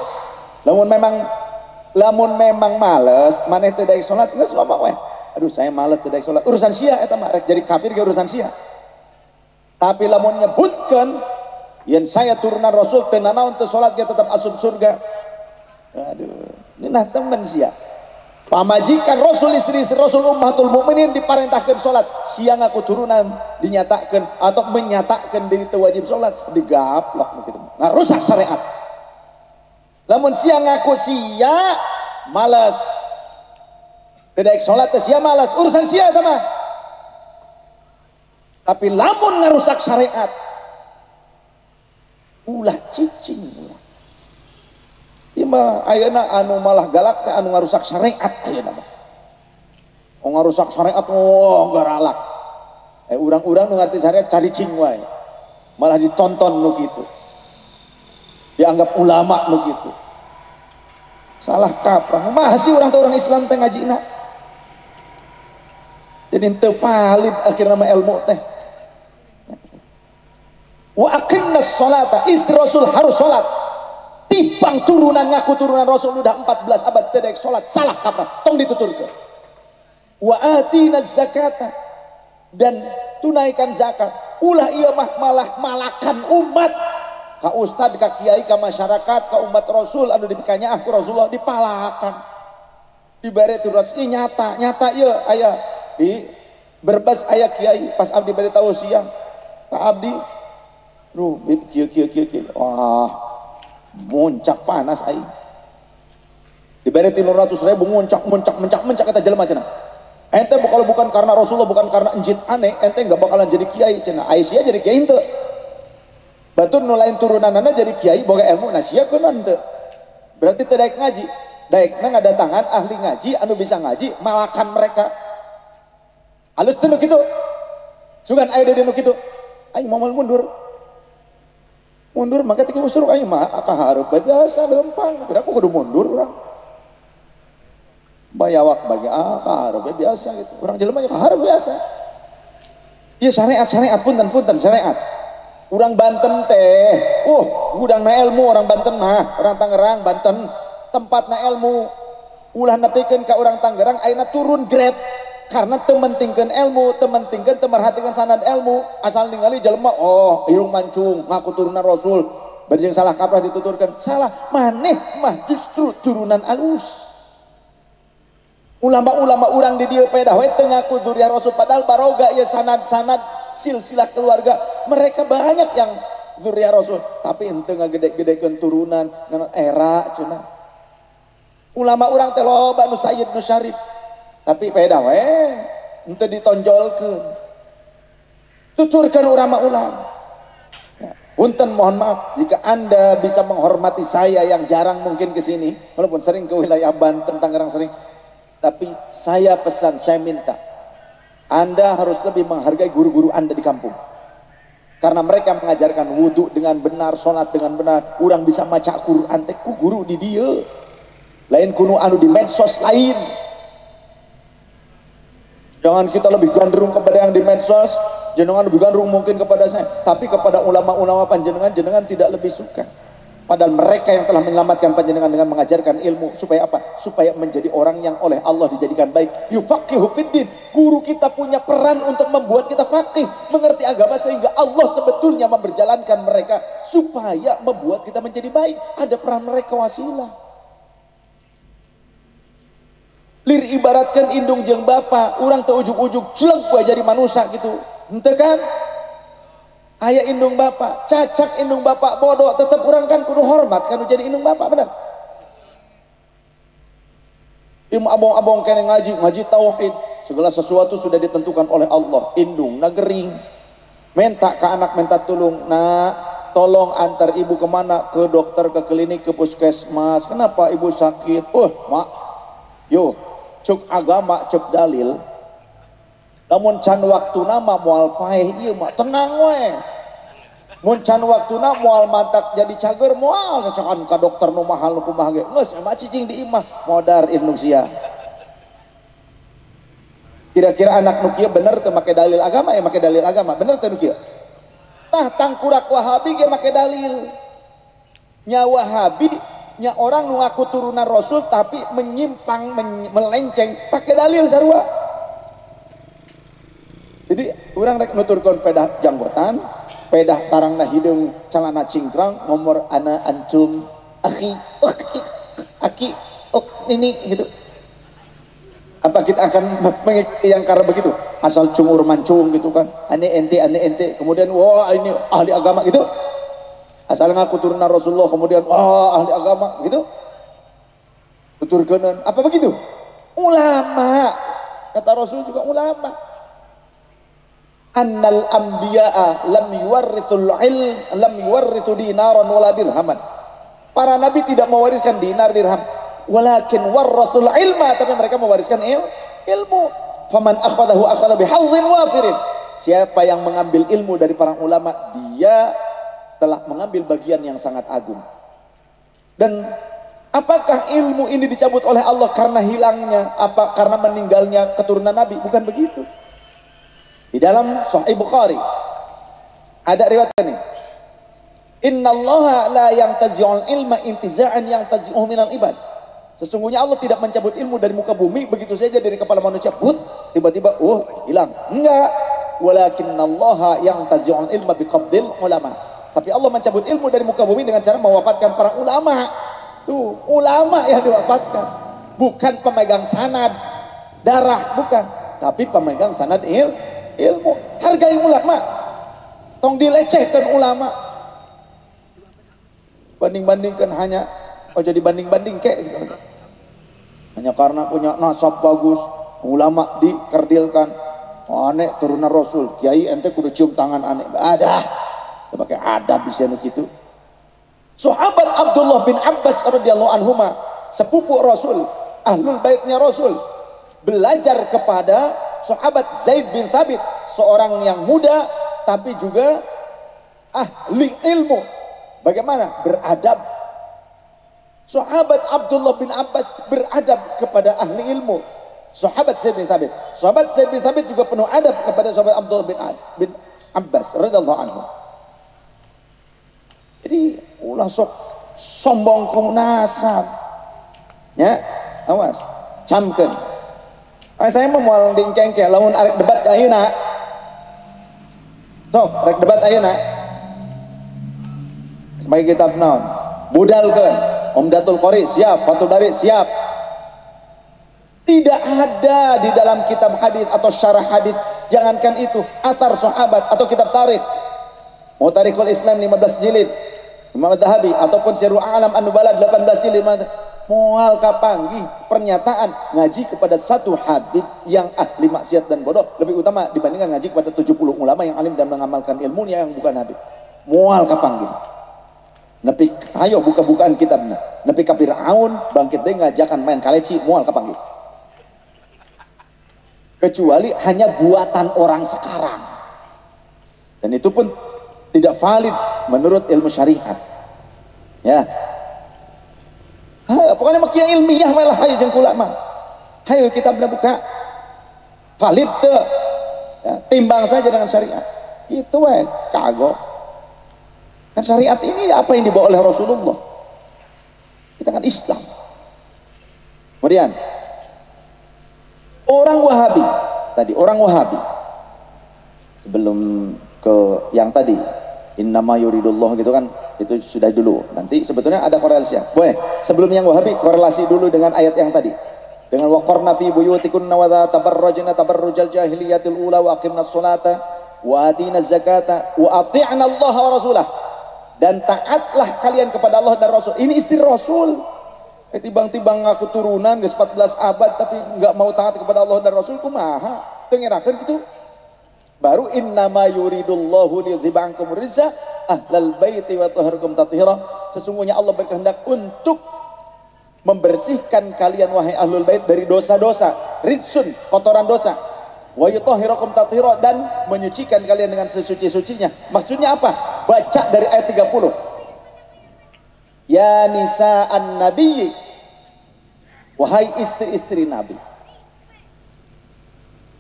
Lamun memang males, maneh teu daek sholat geus ngomong we. Aduh saya males teu daek sholat. Urusan sia eta mah rek jadi kafir ge urusan sia. Tapi lamun nyebutkeun yen saya turunan Rasul teu nanaon teu sholat ge tetap asup surga. Aduh, ngeunah temen sia. Pamajikan Rasul, istri-istri Rasul ummatul mukminin diparentahkeun salat, siang aku turunan dinyatakan atau menyatakan diri teu wajib salat, digaplok begitu. Ngarusak syariat. Lamun siang aku sia malas. Teu daek salat teh sia malas, urusan sia eta mah. Tapi lamun ngarusak syariat, ulah cicing ulah. Ima ayeuna anu malah galak teh anu ngarusak syariat ayeuna mah. Oh ngarusak syariat garalak. Urang-urang nu ngarti syariat cari cing wae. Malah ditonton nu kitu. Dianggap ulama nu kitu. Salah kaprah. Mah sih urang teh urang Islam teh ngajina. Jadi teu valid akhirna mah ilmu teh. Wa aqimnas sholata, istri Rasul harus salat. Tipang turunan ngaku turunan Rasul udah 14 abad tedek sholat, salah kaprah, tong dituturkeun. Wa atina zakata, dan tunaikan zakat. Ulah ieu mah malah malakan umat ka ustad, ka kiai, ka masyarakat, ka umat Rasul anu dipikanya ku Rasulullah dipalakan. Dibere turunan nyata ieu aya di Berbas aya kiai pas abdi bade tahu siang. Pak abdi duh kieu wah muncak panas aing diberi 300.000 muncak kata jelema cenah. Ente kalau bukan karena Rasulullah, bukan karena enjit aneh, ente nggak bakalan jadi kiai cenah. Aisyah jadi kiai henteu. Batur nu lain turunanana jadi kiai boga ilmu nah sia kunaon henteu. Berarti teu daek ngaji. Daekna ngadatangan ahli ngaji anu bisa ngaji malakan mereka. Halus teu kitu. Sugan aya deui nu kitu. Aing momal mundur maka tinggal usur aing mah kahareup biasa leumpang, kira aku kudu mundur urang. Bayawak bagi kahareup biasa gitu. Urang jelema nya kahareup biasa. Ieu syariat punten syariat. Urang Banten teh, gudangna ilmu orang Banten mah, orang Tangerang Banten tempatna ilmu. Ulah nepikeun ka urang Tangerang ayeuna turun grade. Karena tementingkan ilmu, tementingkan temerhatikan sanad ilmu, asal ningali jelema irung mancung ngaku turunan Rasul, berjeng salah kaprah dituturkan salah, maneh mah justru turunan alus. Ulama-ulama urang di dieu pedah we teu ngaku dzurriyyah Rasul, padahal baroga ya sanad-sanad silsilah keluarga mereka banyak yang dzurriyyah Rasul, tapi henteu ngagede-gedekeun turunan era cenah. Ulama urang teh loba nu sayyid nu syarif, tapi peda we untuk ditonjolkan tuturkan ulama-ulama. Punten mohon maaf jika anda bisa menghormati saya yang jarang mungkin kesini, walaupun sering ke wilayah Banten, Tangerang sering, tapi saya pesan, saya minta anda harus lebih menghargai guru-guru anda di kampung, karena mereka mengajarkan wudhu dengan benar, sholat dengan benar. Urang bisa maca Quran teh ku guru di dieu, lain kuno anu di medsos lain. Jangan kita lebih gandrung kepada yang di medsos, jenengan lebih gandrung mungkin kepada saya, tapi kepada ulama-ulama panjenengan, jenengan tidak lebih suka. Padahal mereka yang telah menyelamatkan panjenengan dengan mengajarkan ilmu. Supaya apa? Supaya menjadi orang yang oleh Allah dijadikan baik. Yufaqihu fiddin. Guru kita punya peran untuk membuat kita faqih, mengerti agama, sehingga Allah sebetulnya memberjalankan mereka supaya membuat kita menjadi baik. Ada peran mereka wasilah. Lir ibaratkan indung jeung bapa, orang teu ujug-ujug jeleng poe jadi manusia gitu. Henteu kan? Aya indung bapak, cacak indung bapak bodoh, tetap orang kan kudu hormat kan jadi indung bapak, benar. Ilmu abong-abong kene ngaji tauhid, segala sesuatu sudah ditentukan oleh Allah. Indung nagering, minta ke anak minta tulung, nah tolong antar ibu kemana? Ke dokter, ke klinik, ke puskesmas. Kenapa ibu sakit? Mak, yo cuk agama, cuk dalil. Namun can waktu nama mual paeh iya mak tenang we. Mun can waktu nama mual mantak jadi cager mual cacakan ka dokter nu mahal nu kumaha ge. Geus mah cicing di imah modar indung sia. Kira-kira anak nu kieu bener teu make dalil agama ya make dalil agama. Bener teu nu kieu? Tah tangkurak Wahabi ge make dalil. Nya Wahabi nya orang nu ngaku turunan Rasul tapi menyimpang melenceng pakai dalil sarua. Jadi orang rek nuturkan pedah janggotan, pedah tarangna hidung, celana cingkrang, nomor ana antum, aki, ini gitu. Apa kita akan mengikuti yang karena begitu? Asal cungur mancung gitu kan? Ane ente, kemudian wah ini ahli agama gitu. Asal ngaku turunan Rasulullah, kemudian wah ahli agama gitu. Tuturkeun apa begitu? Ulama, kata Rasul juga ulama. Annal anbiya'a lam yuwarrithu dinaran wala dirhaman. Para nabi tidak mewariskan dinar dirham, walakin warrasul ilma, tapi mereka mewariskan ilmu. Faman akhadahu akhadha bihadhin wafirin. Siapa yang mengambil ilmu dari para ulama, dia telah mengambil bagian yang sangat agung. Dan apakah ilmu ini dicabut oleh Allah karena hilangnya, apa karena meninggalnya keturunan nabi? Bukan begitu. Di dalam Sahih Bukhari ada riwayat ini. Innallaha la yantazi'ul ilma intiza'an yantazi'uhu minal ibad. Sesungguhnya Allah tidak mencabut ilmu dari muka bumi begitu saja dari kepala manusia, tiba-tiba hilang. Enggak. Walakinnallaha yantazi'ul ilma biqabdil ulama. Tapi Allah mencabut ilmu dari muka bumi dengan cara mewafatkan para ulama. Tuh, ulama yang diwafatkan. Bukan pemegang sanad darah, bukan, tapi pemegang sanad ilmu. Hargai ulama, tong dilecehkan ulama, banding-bandingkan hanya jadi banding-banding kayak gitu. Hanya karena punya nasab bagus ulama dikerdilkan. Aneh turunan Rasul, kiai ente kudu cium tangan aneh, ada pakai adab bisa gitu. Sahabat Abdullah bin Abbas radhiyallahu anhuma, sepupu Rasul, ahlul baitnya Rasul, belajar kepada sahabat Zaid bin Thabit, seorang yang muda tapi juga ahli ilmu. Bagaimana beradab? Sahabat Abdullah bin Abbas beradab kepada ahli ilmu. Sahabat Zaid bin Thabit, sahabat Zaid bin Thabit juga penuh adab kepada sahabat Abdullah bin Abbas radhiyallahu anhu. Jadi ulah sok sombong ku nasab. Ya, awas, camkeun. Saya mau mual dingkeng ke lamun arek debat ayeuna. Sok rek debat ayeuna. Sebagai kitab naon? Budalkeun. Umdatul Qari siap, Fathul Bari siap. Tidak ada di dalam kitab hadis atau syarah hadis, jangankan itu, athar sahabat atau kitab tarikh. Mau Tarikhul Islam 15 jilid, Imam Adz-Dzahabi, ataupun Sirru A'lam An-Nubala 18 jilid. Mual kapanggih pernyataan ngaji kepada satu habib yang ahli maksiat dan bodoh lebih utama dibandingkan ngaji kepada 70 ulama yang alim dan mengamalkan ilmunya yang bukan habib. Mual kapanggih. Nepi ayo buka-bukaan kitabna. Nepi ka Firaun bangkit deui ngajakan main kaleci, mual kapanggih. Kecuali hanya buatan orang sekarang. Dan itu pun tidak valid menurut ilmu syariat. Ya. Pokoknya makia ilmiah malah hayu jeung ulama. Hayu kitabna buka. valid tuh ya, timbang saja dengan syariat itu kagok kan. Syariat ini apa yang dibawa oleh Rasulullah, kita kan Islam. Kemudian orang Wahabi tadi, orang Wahabi sebelum ke yang tadi innama yuridullah gitu kan, itu sudah dulu. Nanti sebetulnya ada korelasinya. Boleh sebelum yang Wahabi korelasi dulu dengan ayat yang tadi, dengan waqarna fi buyutikunna wa tabarrajna tabarrujal jahiliyatil ula wa aqimnas sholata wa atinaz zakata wa ati'na Allah wa rasulah, dan taatlah kalian kepada Allah dan Rasul. Ini istri Rasul. Timbang-timbang ngaku turunan geus 14 abad tapi enggak mau taat kepada Allah dan Rasul, kumaha teu ngerakeun kitu. Baru innama yuridullahu liyudhiba ankum rizza ahlal baiti wa tahhirakum tathira. Sesungguhnya Allah berkehendak untuk membersihkan kalian wahai ahlul bait dari dosa-dosa, rizsun, kotoran dosa, wa yutahhirakum tathira, dan menyucikan kalian dengan sesuci-sucinya. Maksudnya apa? Baca dari ayat 30. Ya nisa'an nabiyyi, wahai istri-istri Nabi.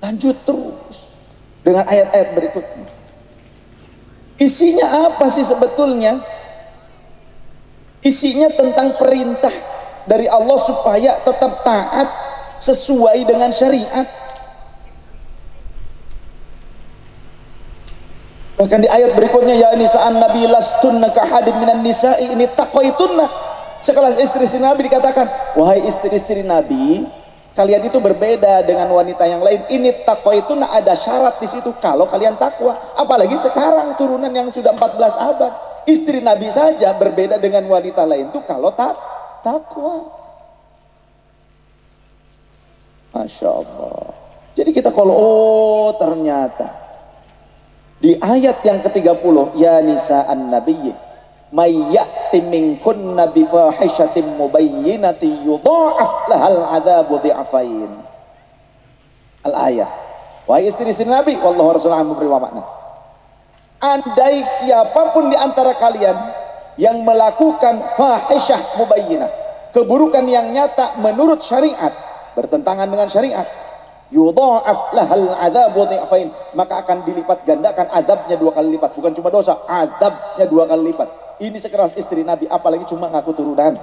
Lanjut terus dengan ayat-ayat berikutnya. Isinya apa sih sebetulnya? Isinya tentang perintah dari Allah supaya tetap taat sesuai dengan syariat. Bahkan di ayat berikutnya, ya nisa'an nabi lastunna kahadim minan nisa'i ini taqwaitunna. Sekelas istri-istri Nabi dikatakan, wahai istri-istri Nabi, kalian itu berbeda dengan wanita yang lain. Ini taqwaitunna, ada syarat di situ kalau kalian takwa. Apalagi sekarang turunan yang sudah 14 abad. Istri Nabi saja berbeda dengan wanita lain itu kalau takwa. Masya Allah. Jadi kita kalau ternyata di ayat yang ke-30, ya nisa'an nabiyyi may ya'ti minkunna bi fahishatin mubayyinatin yudha'af lahal 'adzabu dhi'afain. Al-ayat. Wahai istri-istri Nabi, wallahu rasulullah memberi makna. Andai siapapun di antara kalian yang melakukan fahisyah mubayyinah, keburukan yang nyata menurut syariat, bertentangan dengan syariat, yudha'af lahal 'adzabu dhi'afain, maka akan dilipat gandakan azabnya 2 kali lipat. Bukan cuma dosa, azabnya 2 kali lipat. Ini sekeras istri Nabi, apalagi cuma ngaku turunan,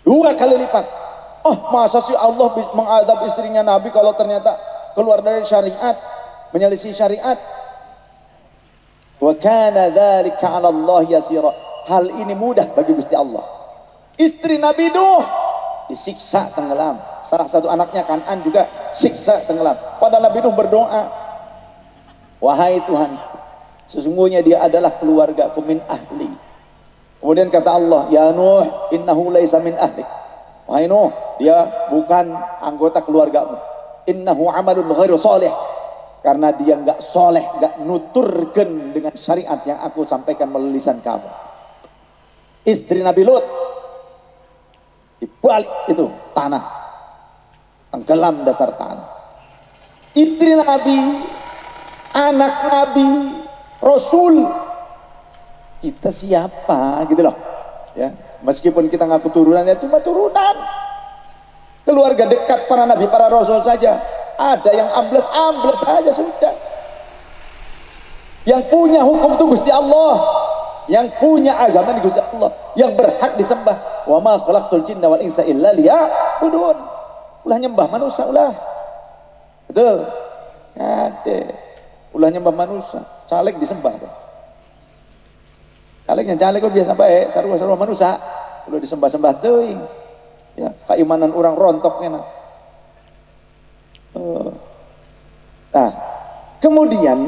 2 kali lipat. Oh, masa sih Allah mengadab istrinya Nabi kalau ternyata keluar dari syariat, menyelisih syariat? Wa kana dzalika 'ala Allah yasira. Hal ini mudah bagi Gusti Allah. Istri Nabi Nuh disiksa tenggelam, salah satu anaknya Kan'an juga siksa tenggelam. Pada Nabi Nuh berdoa, wahai Tuhan, sesungguhnya dia adalah keluargaku, min ahli. Kemudian kata Allah, ya Nuh innahu laisa min ahli. Wahai Nuh, dia bukan anggota keluargamu. Innahu amalun ghairu sholih, karena dia enggak soleh, enggak nuturkan dengan syariat yang aku sampaikan melalui lisan kamu. Istri Nabi Lut di balik itu tanah, tenggelam dasar tanah. Istri Nabi, anak Nabi, Rasul, kita siapa gitu loh ya. Meskipun kita ngaku turunannya cuma turunan, keluarga dekat para nabi, para rasul saja ada yang ambles saja sudah. Yang punya hukum itu Gusti Allah, yang punya agama di Gusti Allah, yang berhak disembah. Wa ma khalaqtul jinna wal insa illa liya'budun. Ulah nyembah manusia ulah. Betul. Ade. Ulah nyembah manusia, caleg disembah. Calegnya caleg kok biasa bae, sarua-sarua manusia udah disembah-sembah teuing. Ya, keimanan orang rontok enak. Nah, kemudian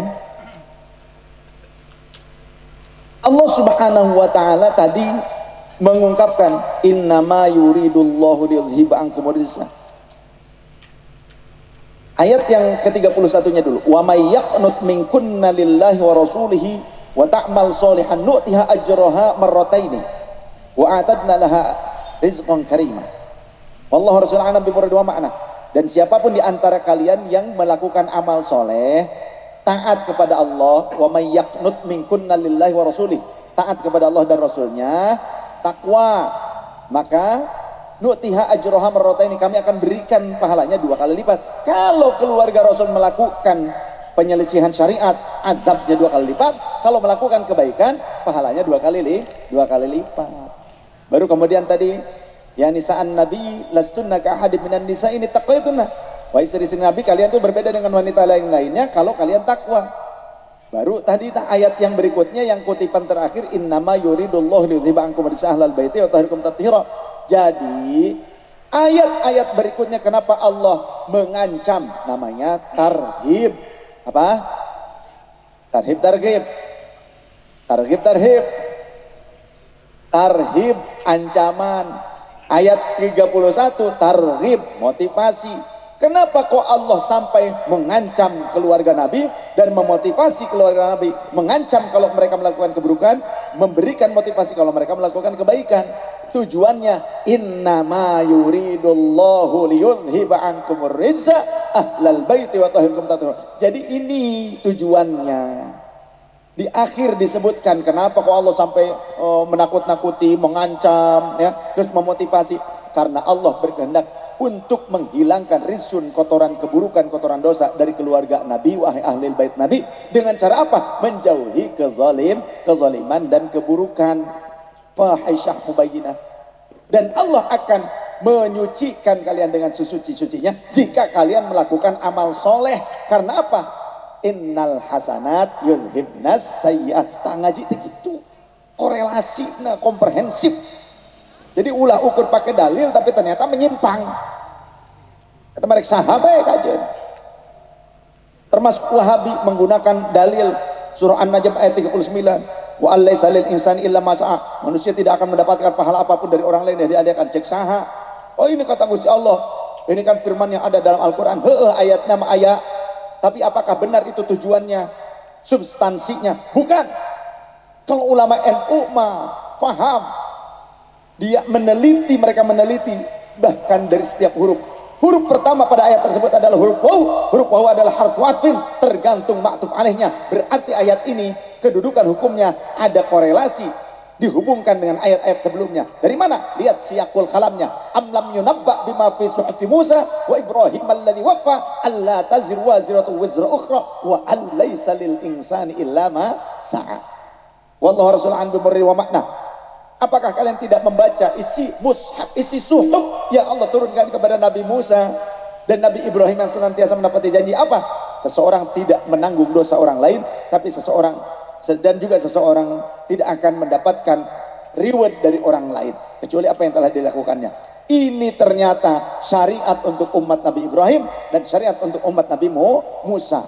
Allah Subhanahu wa taala tadi mengungkapkan innama yuridullahu liyudhiba ankum rijsa. Ayat yang ke-31-nya dulu. Wa may yaqnut minkunna lillahi wa rasulihi wa ta'mal sholihan nu'tiha ajraha marrataini wa a'tadna laha rizqan karima. Wallahu rasulullah nabi berdua makna. Dan siapapun di antara kalian yang melakukan amal soleh, taat kepada Allah, wa may yaqnut minkunna lillahi wa rasulih, taat kepada Allah dan Rasulnya, takwa, maka nu'tiha ajroha marrataini, kami akan berikan pahalanya 2 kali lipat. Kalau keluarga Rasul melakukan penyelisihan syariat, azabnya 2 kali lipat. Kalau melakukan kebaikan, pahalanya 2 kali lipat. Baru kemudian tadi, ya nisa'an nabi lastunna ka ahadin minan nisa ini taqwaitunna. Wahai istri-istri Nabi, kalian tuh berbeda dengan wanita lain-lainnya kalau kalian takwa. Baru tadi ayat yang berikutnya yang kutipan terakhir, innama yuridullahu liyudhiba ankum rijsa ahlal baiti wa tahhirakum tathira. Jadi ayat-ayat berikutnya kenapa Allah mengancam, namanya tarhib. Apa? Tarhib. Tarhib ancaman. Ayat 31 tarhib motivasi. Kenapa kok Allah sampai mengancam keluarga Nabi dan memotivasi keluarga Nabi, mengancam kalau mereka melakukan keburukan, memberikan motivasi kalau mereka melakukan kebaikan? Tujuannya innama yuridullahu liyudhiba ankumur rijsa ahlal baiti wa tahhirakum tathira. Jadi ini tujuannya. Di akhir disebutkan kenapa kok Allah sampai menakut-nakuti, mengancam, ya, terus memotivasi, karena Allah berkehendak untuk menghilangkan rizsun, kotoran keburukan, kotoran dosa dari keluarga Nabi, wahai ahli bait Nabi. Dengan cara apa? Menjauhi kezaliman dan keburukan. Fahisyah mubayyinah. Dan Allah akan menyucikan kalian dengan sesuci-sucinya jika kalian melakukan amal soleh. Karena apa? Innal hasanat yudhibnas sayyiat. Tak ngaji itu korelasi, komprehensif. Jadi ulah ukur pakai dalil tapi ternyata menyimpang. Kata mereka sahabat kajian. Termasuk Wahabi menggunakan dalil surah An-Najm ayat 39. Wa allaisa lil insani illa ma sa'a. Manusia tidak akan mendapatkan pahala apapun dari orang lain, jadi dia akan cek saha. Oh ini kata Gusti Allah. Ini kan firman yang ada dalam Al-Qur'an. Ayatnya mah ayat. Tapi apakah benar itu tujuannya? Substansinya? Bukan. Kalau ulama NU mah paham. Dia meneliti, mereka meneliti bahkan dari setiap huruf. Huruf pertama pada ayat tersebut adalah huruf waw. Huruf waw adalah harfu atfin, tergantung ma'tuf alaihnya. Berarti ayat ini kedudukan hukumnya ada korelasi, dihubungkan dengan ayat-ayat sebelumnya. Dari mana? Lihat siyaqul kalamnya. Am lam yunabba bima fi suhufi Musa wa Ibrahim alladhi waffa alla taziru waziratu wizra ukhra wa allaysa lil insani illa ma sa'a. Wallahu rasul an bimurri wa makna. Apakah kalian tidak membaca isi mushaf, isi suhuf yang Allah turunkan kepada Nabi Musa dan Nabi Ibrahim yang senantiasa mendapati janji apa? Seseorang tidak menanggung dosa orang lain, tapi seseorang tidak akan mendapatkan reward dari orang lain kecuali apa yang telah dilakukannya. Ini ternyata syariat untuk umat Nabi Ibrahim dan syariat untuk umat Nabi Musa.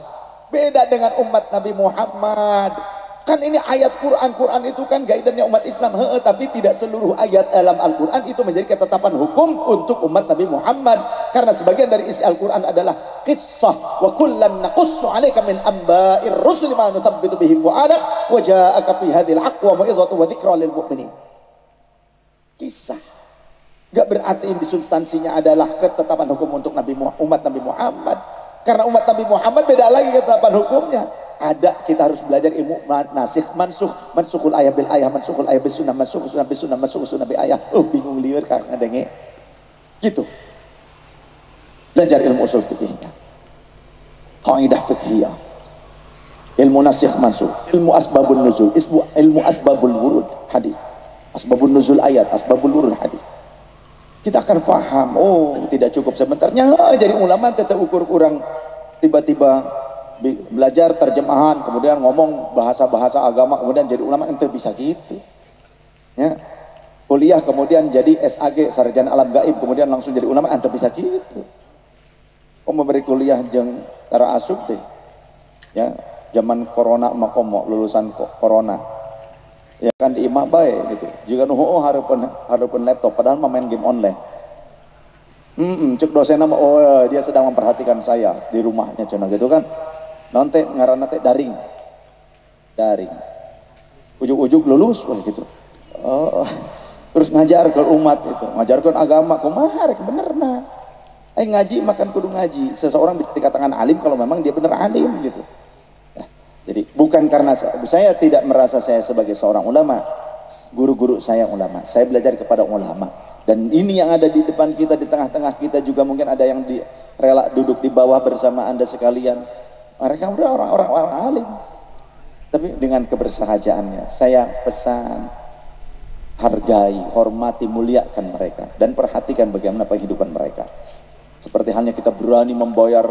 Beda dengan umat Nabi Muhammad. Kan ini ayat Quran itu kan guidannya umat Islam, tapi tidak seluruh ayat dalam Al-Quran itu menjadi ketetapan hukum untuk umat Nabi Muhammad. Karena sebagian dari isi Al-Quran adalah qissah, wa kullan naqussu 'alaika min amba'ir rusuli ma nuthabbitu bihi fu'adak wa ja'aka fi hadhil aqwa mau'izatu wa dzikra lil mu'minin. Kisah. Gak berarti ini substansinya adalah ketetapan hukum untuk umat Nabi Muhammad. Karena umat Nabi Muhammad beda lagi ketetapan hukumnya. Ada, kita harus belajar ilmu nasikh mansukh, mansukhul ayah bil ayah, mansukhul ayah bis sunnah, mansukhul sunnah bis sunnah, mansukhul sunnah bil ayah. Bingung lieur karena denge. Gitu. Belajar ilmu usul fikihnya. Qaidah fikhiyah. Ilmu nasikh mansukh, ilmu asbabun nuzul, ilmu asbabul wurud hadis. Asbabun nuzul ayat, asbabul wurud hadis. Kita akan paham, tidak cukup sebentarnya jadi ulama tetap ukur kurang, tiba-tiba belajar terjemahan, kemudian ngomong bahasa-bahasa agama, kemudian jadi ulama, ente bisa gitu ya. Kuliah kemudian jadi SAG, sarjana alam gaib, kemudian langsung jadi ulama, ente bisa gitu. Memberi kuliah jeung tara asup deh ya, zaman corona mah komo lulusan corona ya kan di imah bae gitu. Jika hareupeun laptop padahal mah main game online. Cek dosenna mah dia sedang memperhatikan saya di rumahnya cenah gitu kan. Nanti ngaranna teh daring. Ujug-ujug lulus gitu. Terus ngajar ke umat itu, ngajarkan agama kumaha rek benerna. Ngaji makan kudu ngaji. Seseorang bisa dikatakan alim kalau memang dia bener alim gitu. Jadi bukan karena saya tidak merasa saya sebagai seorang ulama, guru-guru saya ulama. Saya belajar kepada ulama Dan ini yang ada di depan kita, di tengah-tengah kita juga mungkin ada yang rela duduk di bawah bersama Anda sekalian. Mereka udah orang-orang alim. Tapi dengan kebersahajaannya, saya pesan, hargai, hormati, muliakan mereka. Dan perhatikan bagaimana kehidupan mereka. Seperti halnya kita berani membayar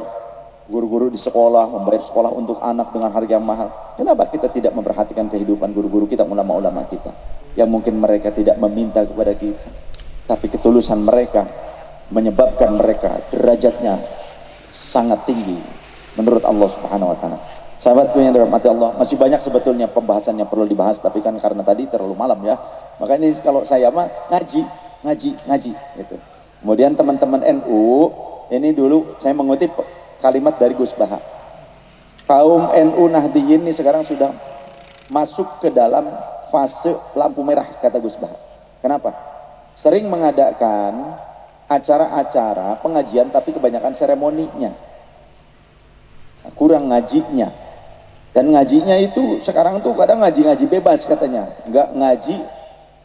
guru-guru di sekolah, membayar sekolah untuk anak dengan harga yang mahal. Kenapa kita tidak memperhatikan kehidupan guru-guru kita, ulama-ulama kita? Yang mungkin mereka tidak meminta kepada kita. Tapi ketulusan mereka menyebabkan mereka derajatnya sangat tinggi menurut Allah Subhanahu wa taala. Sahabatku yang dirahmati Allah, masih banyak sebetulnya pembahasan yang perlu dibahas, tapi kan karena tadi terlalu malam ya. Maka ini kalau saya mah ngaji gitu. Kemudian teman-teman NU, ini dulu saya mengutip kalimat dari Gus Baha. Kaum NU Nahdiyin ini sekarang sudah masuk ke dalam fase lampu merah, kata Gus Baha. Kenapa? Sering mengadakan acara-acara pengajian tapi kebanyakan seremoninya, kurang ngajinya. Dan ngajinya itu sekarang tuh kadang ngaji bebas katanya, nggak ngaji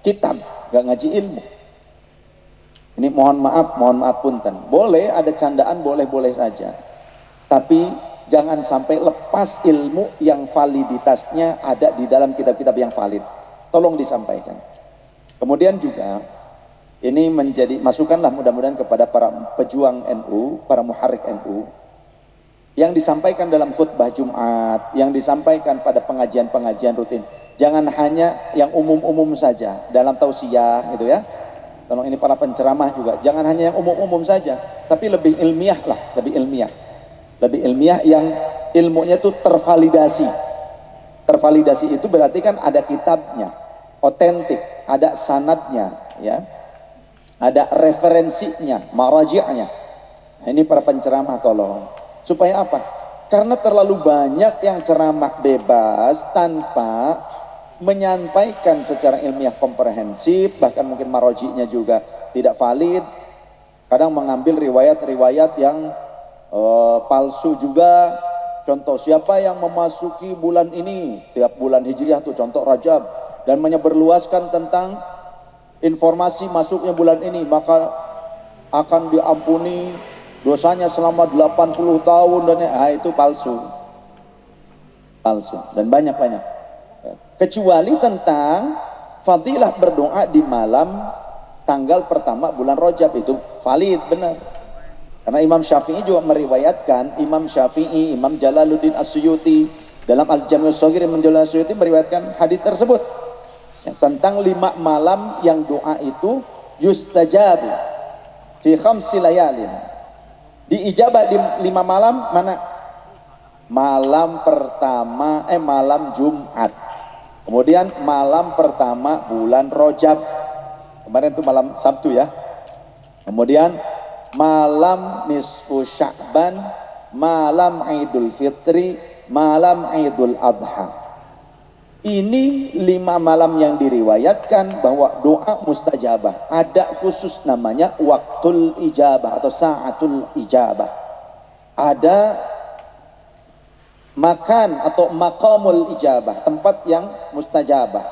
kitab, nggak ngaji ilmu. Ini mohon maaf punten, boleh ada candaan, boleh saja, tapi jangan sampai lepas ilmu yang validitasnya ada di dalam kitab-kitab yang valid. Tolong disampaikan. Kemudian juga ini menjadi masukanlah mudah-mudahan kepada para pejuang NU, para muharrik NU, yang disampaikan dalam khutbah Jumat, yang disampaikan pada pengajian-pengajian rutin. Jangan hanya yang umum-umum saja dalam tausiah gitu ya. Tolong ini para penceramah juga, jangan hanya yang umum-umum saja, tapi lebih ilmiah lah, lebih ilmiah yang ilmunya itu tervalidasi. Tervalidasi itu berarti kan ada kitabnya, otentik, ada sanadnya, ya. Ada referensinya, maraji'nya. Nah, ini para penceramah tolong. Supaya apa? Karena terlalu banyak yang ceramah bebas tanpa menyampaikan secara ilmiah komprehensif, bahkan mungkin maraji'nya juga tidak valid. Kadang mengambil riwayat-riwayat yang palsu juga. Contoh, siapa yang memasuki bulan ini, tiap bulan Hijriah tuh contoh Rajab, dan menyebarluaskan tentang informasi masuknya bulan ini, maka akan diampuni dosanya selama 80 tahun dan itu palsu dan banyak kecuali tentang fadilah berdoa di malam tanggal pertama bulan Rajab, itu valid benar, karena Imam Syafi'i juga meriwayatkan, Imam Syafi'i, Imam Jalaluddin As-Suyuti dalam Al-Jami' Shaghir, Imam Jalaluddin As-Suyuti meriwayatkan hadis tersebut tentang 5 malam yang doa itu yustajabu fi khamsi layalin, diijabah di 5 malam. Mana? Malam pertama malam Jumat, kemudian malam pertama bulan Rajab, kemarin itu malam Sabtu ya, kemudian malam nisfu Sya'ban, malam Idul Fitri, malam Idul Adha. Ini 5 malam yang diriwayatkan bahwa doa mustajabah. Ada khusus namanya waktul ijabah atau sa'atul ijabah. Ada makan atau maqamul ijabah, tempat yang mustajabah.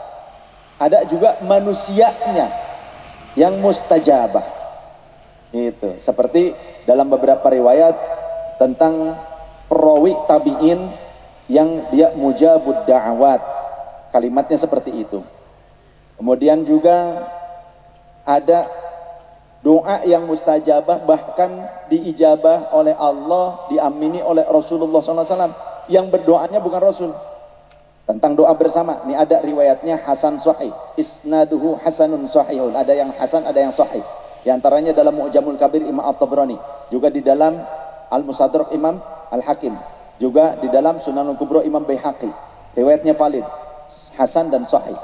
Ada juga manusianya yang mustajabah. Itu seperti dalam beberapa riwayat tentang perawi tabi'in yang dia mujabud da'awat. Kalimatnya seperti itu. Kemudian juga ada doa yang mustajabah, bahkan diijabah oleh Allah, diamini oleh Rasulullah SAW, yang berdoanya bukan Rasul. Tentang doa bersama, ini ada riwayatnya hasan sahih, isnaduhu hasanun sahihun, ada yang hasan, ada yang sahih. Di antaranya dalam Mu'jamul Kabir Imam At-Tabrani, juga di dalam Al-Mustadrak Imam Al-Hakim, juga di dalam Sunanul Kubra Imam Baihaqi. Riwayatnya valid, hasan dan sahih.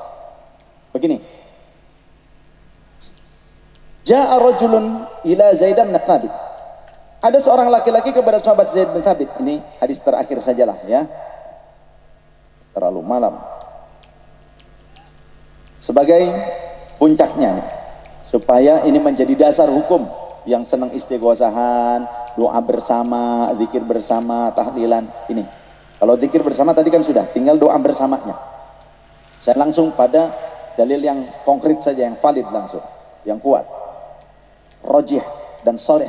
Begini, ja'a rajulun ila Zaid bin Thabit. Ada seorang laki-laki kepada sahabat Zaid bin Thabit. Ini hadis terakhir sajalah ya, terlalu malam. Sebagai puncaknya nih, supaya ini menjadi dasar hukum yang senang istighosahan, doa bersama, zikir bersama, tahlilan. Ini kalau zikir bersama tadi kan sudah, tinggal doa bersamanya. Saya langsung pada dalil yang konkret saja, yang valid langsung, yang kuat. rajih dan sharih.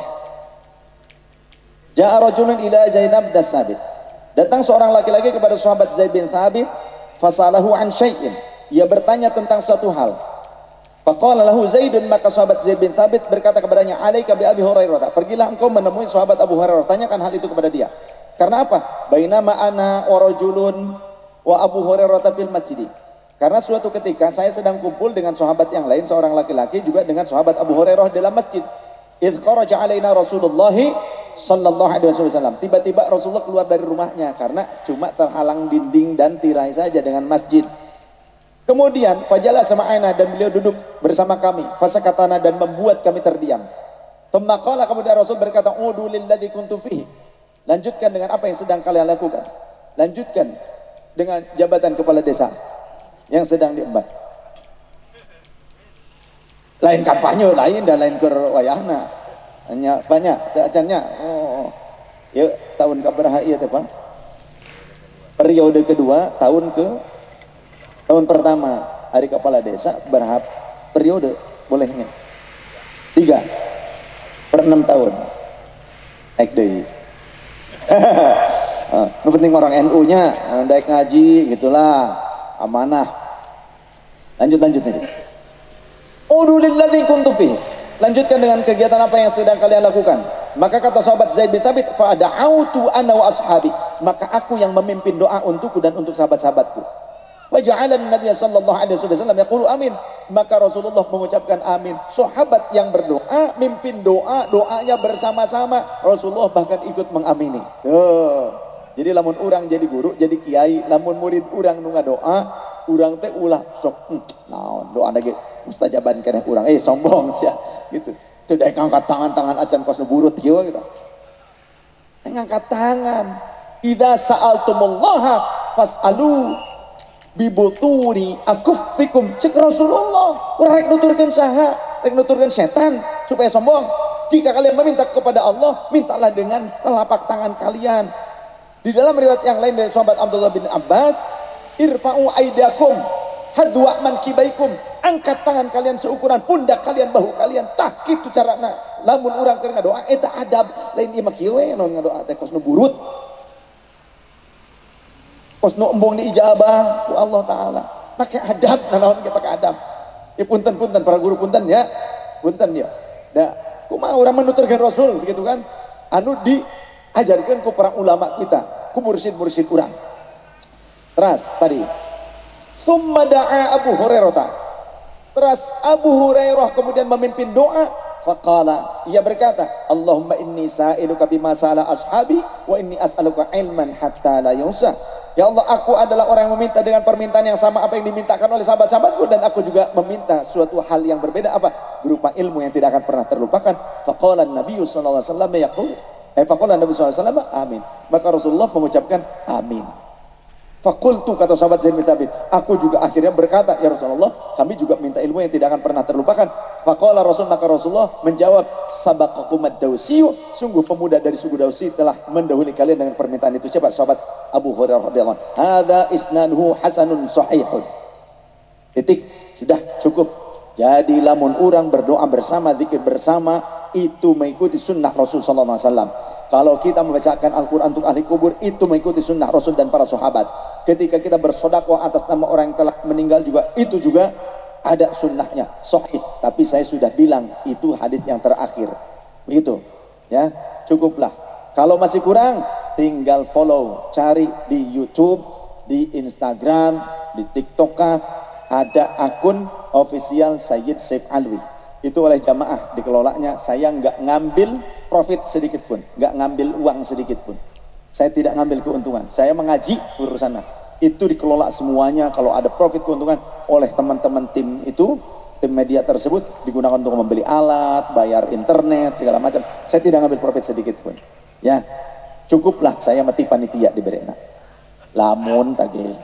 Ja'a rajulun ila Zainab bin Thabit. Datang seorang laki-laki kepada sahabat Zaid bin Thabit, fasalahu an syai'in. Ia bertanya tentang suatu hal. Faqala lahu Zaidun, maka sahabat Zaid bin Thabit berkata kepadanya, "Alaika bi Abi Hurairah." Pergilah engkau menemui sahabat Abu Hurairah, tanyakan hal itu kepada dia. Karena apa? Bainama ana wa rajulun wa Abu Hurairah fil masjid. Karena suatu ketika saya sedang kumpul dengan sahabat yang lain, seorang laki-laki juga dengan sahabat Abu Hurairah dalam masjid. Idz kharaja alaina Rasulullah sallallahu alaihi wasallam. Tiba-tiba Rasulullah keluar dari rumahnya karena cuma terhalang dinding dan tirai saja dengan masjid. Kemudian fajala sama Aina, dan beliau duduk bersama kami, fasakatana, dan membuat kami terdiam. Tsumma kemudian Rasul berkata, "Udu lilladzi kuntum fihi." Lanjutkan dengan apa yang sedang kalian lakukan. Lanjutkan dengan jabatan kepala desa yang sedang diemban. Lain kampanye, lain dan lain kerwayahna. Hanya banyak acannya. Ya tahun kaberha ieu teh, Pak? Periode kedua, tahun pertama hari kepala desa berhap periode bolehnya 3 per 6 tahun. Naik deui. Nu penting orang NU-nya daek ngaji gitulah, amanah. Lanjut nih. Udulil ladzi kuntum fihi. Lanjutkan dengan kegiatan apa yang sedang kalian lakukan. Maka kata sahabat Zaid bin Thabit, fa da'autu ana wa ashabi. Maka aku yang memimpin doa untukku dan untuk sahabat-sahabatku. Wa ja'ala an-nabiy sallallahu alaihi wasallam yaqulu amin. Maka Rasulullah mengucapkan amin. Sahabat yang berdoa, mimpin doanya bersama-sama. Rasulullah bahkan ikut mengamini. Jadi lamun urang jadi guru, jadi kiai, lamun murid urang nu ngadoa, urang teh ulah sok naon doa lagi mustajaban keneh urang sombong sia gitu. Teu daek ngangkat tangan acan kos nu burut kieu gitu. Ngangkat tangan. Idza sa'altumullaha fas'alu bibuturi akuffikum, cek Rasulullah. Urang rek nuturkeun saha? Rek nuturkeun setan supaya sombong. Jika kalian meminta kepada Allah, mintalah dengan telapak tangan kalian. Di dalam riwayat yang lain dari sahabat Abdullah bin Abbas, irfa'u aidakum hadwa mankibaikum, angkat tangan kalian seukuran pundak kalian, bahu kalian. Tah kitu carana lamun urang keur ngadoa eta adab. Lain ieu mah kieu we naon ngadoa teh kos nu burut, kos nu embung diijabah ku Allah taala. Pakai adab, naon ge pakai adab. Punten para guru punten ya. Punten ya. Da kumaha urang menuturkeun Rasul begitu kan? Anu diajarkeun ku para ulama kita, ku mursyid-mursyid urang. Terus tadi summa da'a Abu Hurairah. Terus Abu Hurairah kemudian memimpin doa. Faqala, ia berkata, Allahumma inni sa'iluka bima sa'ala ashabi wa inni as'aluka ilman hatta la yunsa. Ya Allah, aku adalah orang yang meminta dengan permintaan yang sama apa yang dimintakan oleh sahabat-sahabatku, dan aku juga meminta suatu hal yang berbeda, apa? Berupa ilmu yang tidak akan pernah terlupakan. Faqala Nabi sallallahu alaihi wasallam yaqul, faqala Nabi sallallahu alaihi wasallam amin. Maka Rasulullah mengucapkan amin. Fakultu, kata sahabat Zaid bin Thabit, aku juga akhirnya berkata, ya Rasulullah, kami juga minta ilmu yang tidak akan pernah terlupakan. Faqala Rasul, maka Rasulullah menjawab, sabaqakum ad-Dawsiyu, sungguh pemuda dari suku Dausi telah mendahului kalian dengan permintaan itu. Siapa? Sahabat Abu Hurairah radhiyallahu anhu. Hadza isnaduhu hasanun sahihun. Titik, sudah cukup. Jadi lamun urang berdoa bersama, zikir bersama, itu mengikuti sunnah Rasul sallallahu alaihi wasallam. Kalau kita membacakan Al-Quran untuk ahli kubur, itu mengikuti sunnah Rasul dan para sahabat. Ketika kita bersedekah atas nama orang yang telah meninggal juga, itu juga ada sunnahnya, sahih. Tapi saya sudah bilang, itu hadis yang terakhir. Begitu, ya, cukuplah. Kalau masih kurang, tinggal follow, cari di YouTube, di Instagram, di TikTok, ada akun official Sayyid Saif Alwi. Itu oleh jamaah dikelolanya. Saya nggak ngambil profit sedikit pun, nggak ngambil uang sedikit pun. Saya tidak ngambil keuntungan. Saya mengaji urusannya. Itu dikelola semuanya. Kalau ada profit keuntungan oleh teman-teman tim itu, tim media tersebut digunakan untuk membeli alat, bayar internet, segala macam. Saya tidak ngambil profit sedikit pun. Ya, cukuplah saya mati panitia diberi enak. Lamun tagih,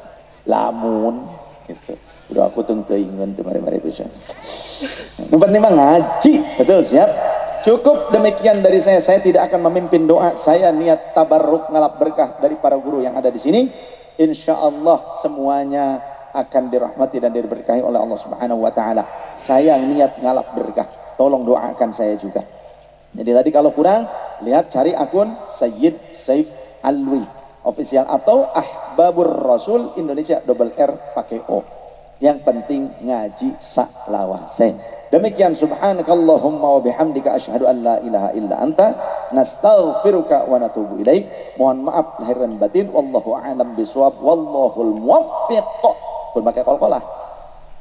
lamun gitu. Udah aku tengteingin tuh mari-mari bisa. Numpat lima ngaji, betul, siap. Cukup demikian dari saya. Saya tidak akan memimpin doa. Saya niat tabarruk ngalap berkah dari para guru yang ada di sini. Insya Allah semuanya akan dirahmati dan diberkahi oleh Allah Subhanahu Wa Taala. Saya niat ngalap berkah. tolong doakan saya juga. Jadi tadi kalau kurang, lihat cari akun Sayyid Saif Alwi official atau Ahbabur Rasul Indonesia double R pakai O. Yang penting ngaji salawasen. Demikian subhanakallahumma wa bihamdika asyhadu an la ilaha illa anta nastaghfiruka wa natubu ilaik. Mohon maaf lahir dan batin, wallahu a'lam bishawab, wallahul muwaffiq. Berbagai qalqalah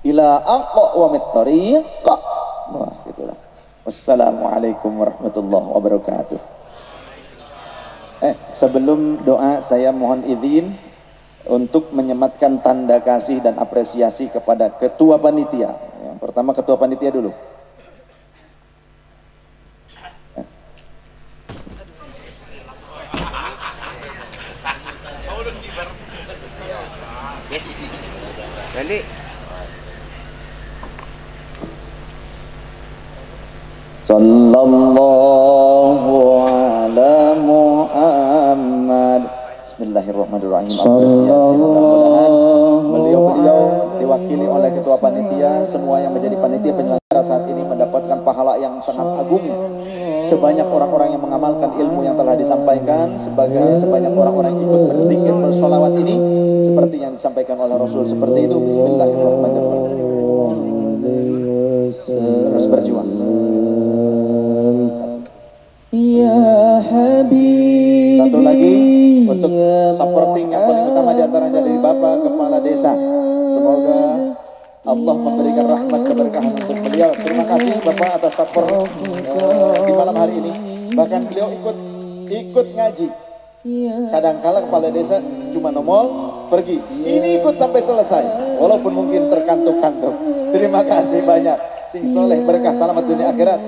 ila aqwamit thariq. Wah, gitulah. Wassalamualaikum warahmatullahi wabarakatuh. Sebelum doa saya mohon izin untuk menyematkan tanda kasih dan apresiasi kepada ketua panitia. Yang pertama ketua panitia dulu. Sallallahu ala Muhammad. Bismillahirrahmanirrahim. Apresiasi mudah-mudahan beliau diwakili oleh ketua panitia, semua yang menjadi panitia penyelenggara saat ini mendapatkan pahala yang sangat agung. Sebanyak orang-orang yang mengamalkan ilmu yang telah disampaikan, sebanyak orang-orang yang ikut berzikir bersolawat ini seperti yang disampaikan oleh Rasul, seperti itu. Bismillahirrahmanirrahim. Terus berjuang. Ya Habib. Satu lagi untuk supporting yang paling utama diantaranya dari Bapak Kepala Desa. Semoga Allah memberikan rahmat keberkahan untuk beliau. Terima kasih Bapak atas support di malam hari ini. Bahkan beliau ikut ngaji. Kadang-kala Kepala Desa cuma nongol pergi. Ini ikut sampai selesai. Walaupun mungkin terkantuk-kantuk. Terima kasih banyak. Sing soleh berkah selamat dunia akhirat.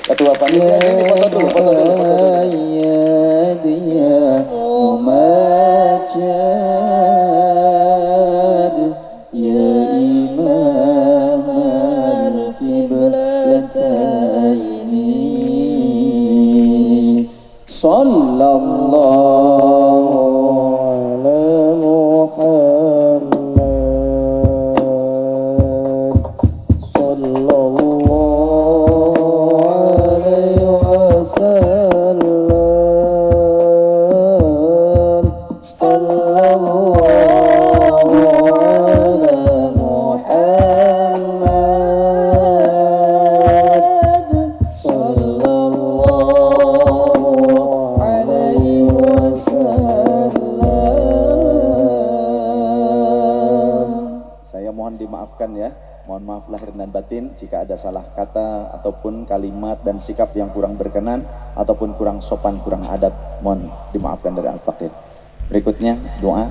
Ketua panitia sini foto dulu. Ya dia Umajad ya Imam al-Qiblataini sallallahu ala Muhammad Mohon maaf lahir dan batin jika ada salah kata ataupun kalimat dan sikap yang kurang berkenan ataupun kurang sopan, kurang adab, mohon dimaafkan dari Al-Faqir. Berikutnya doa.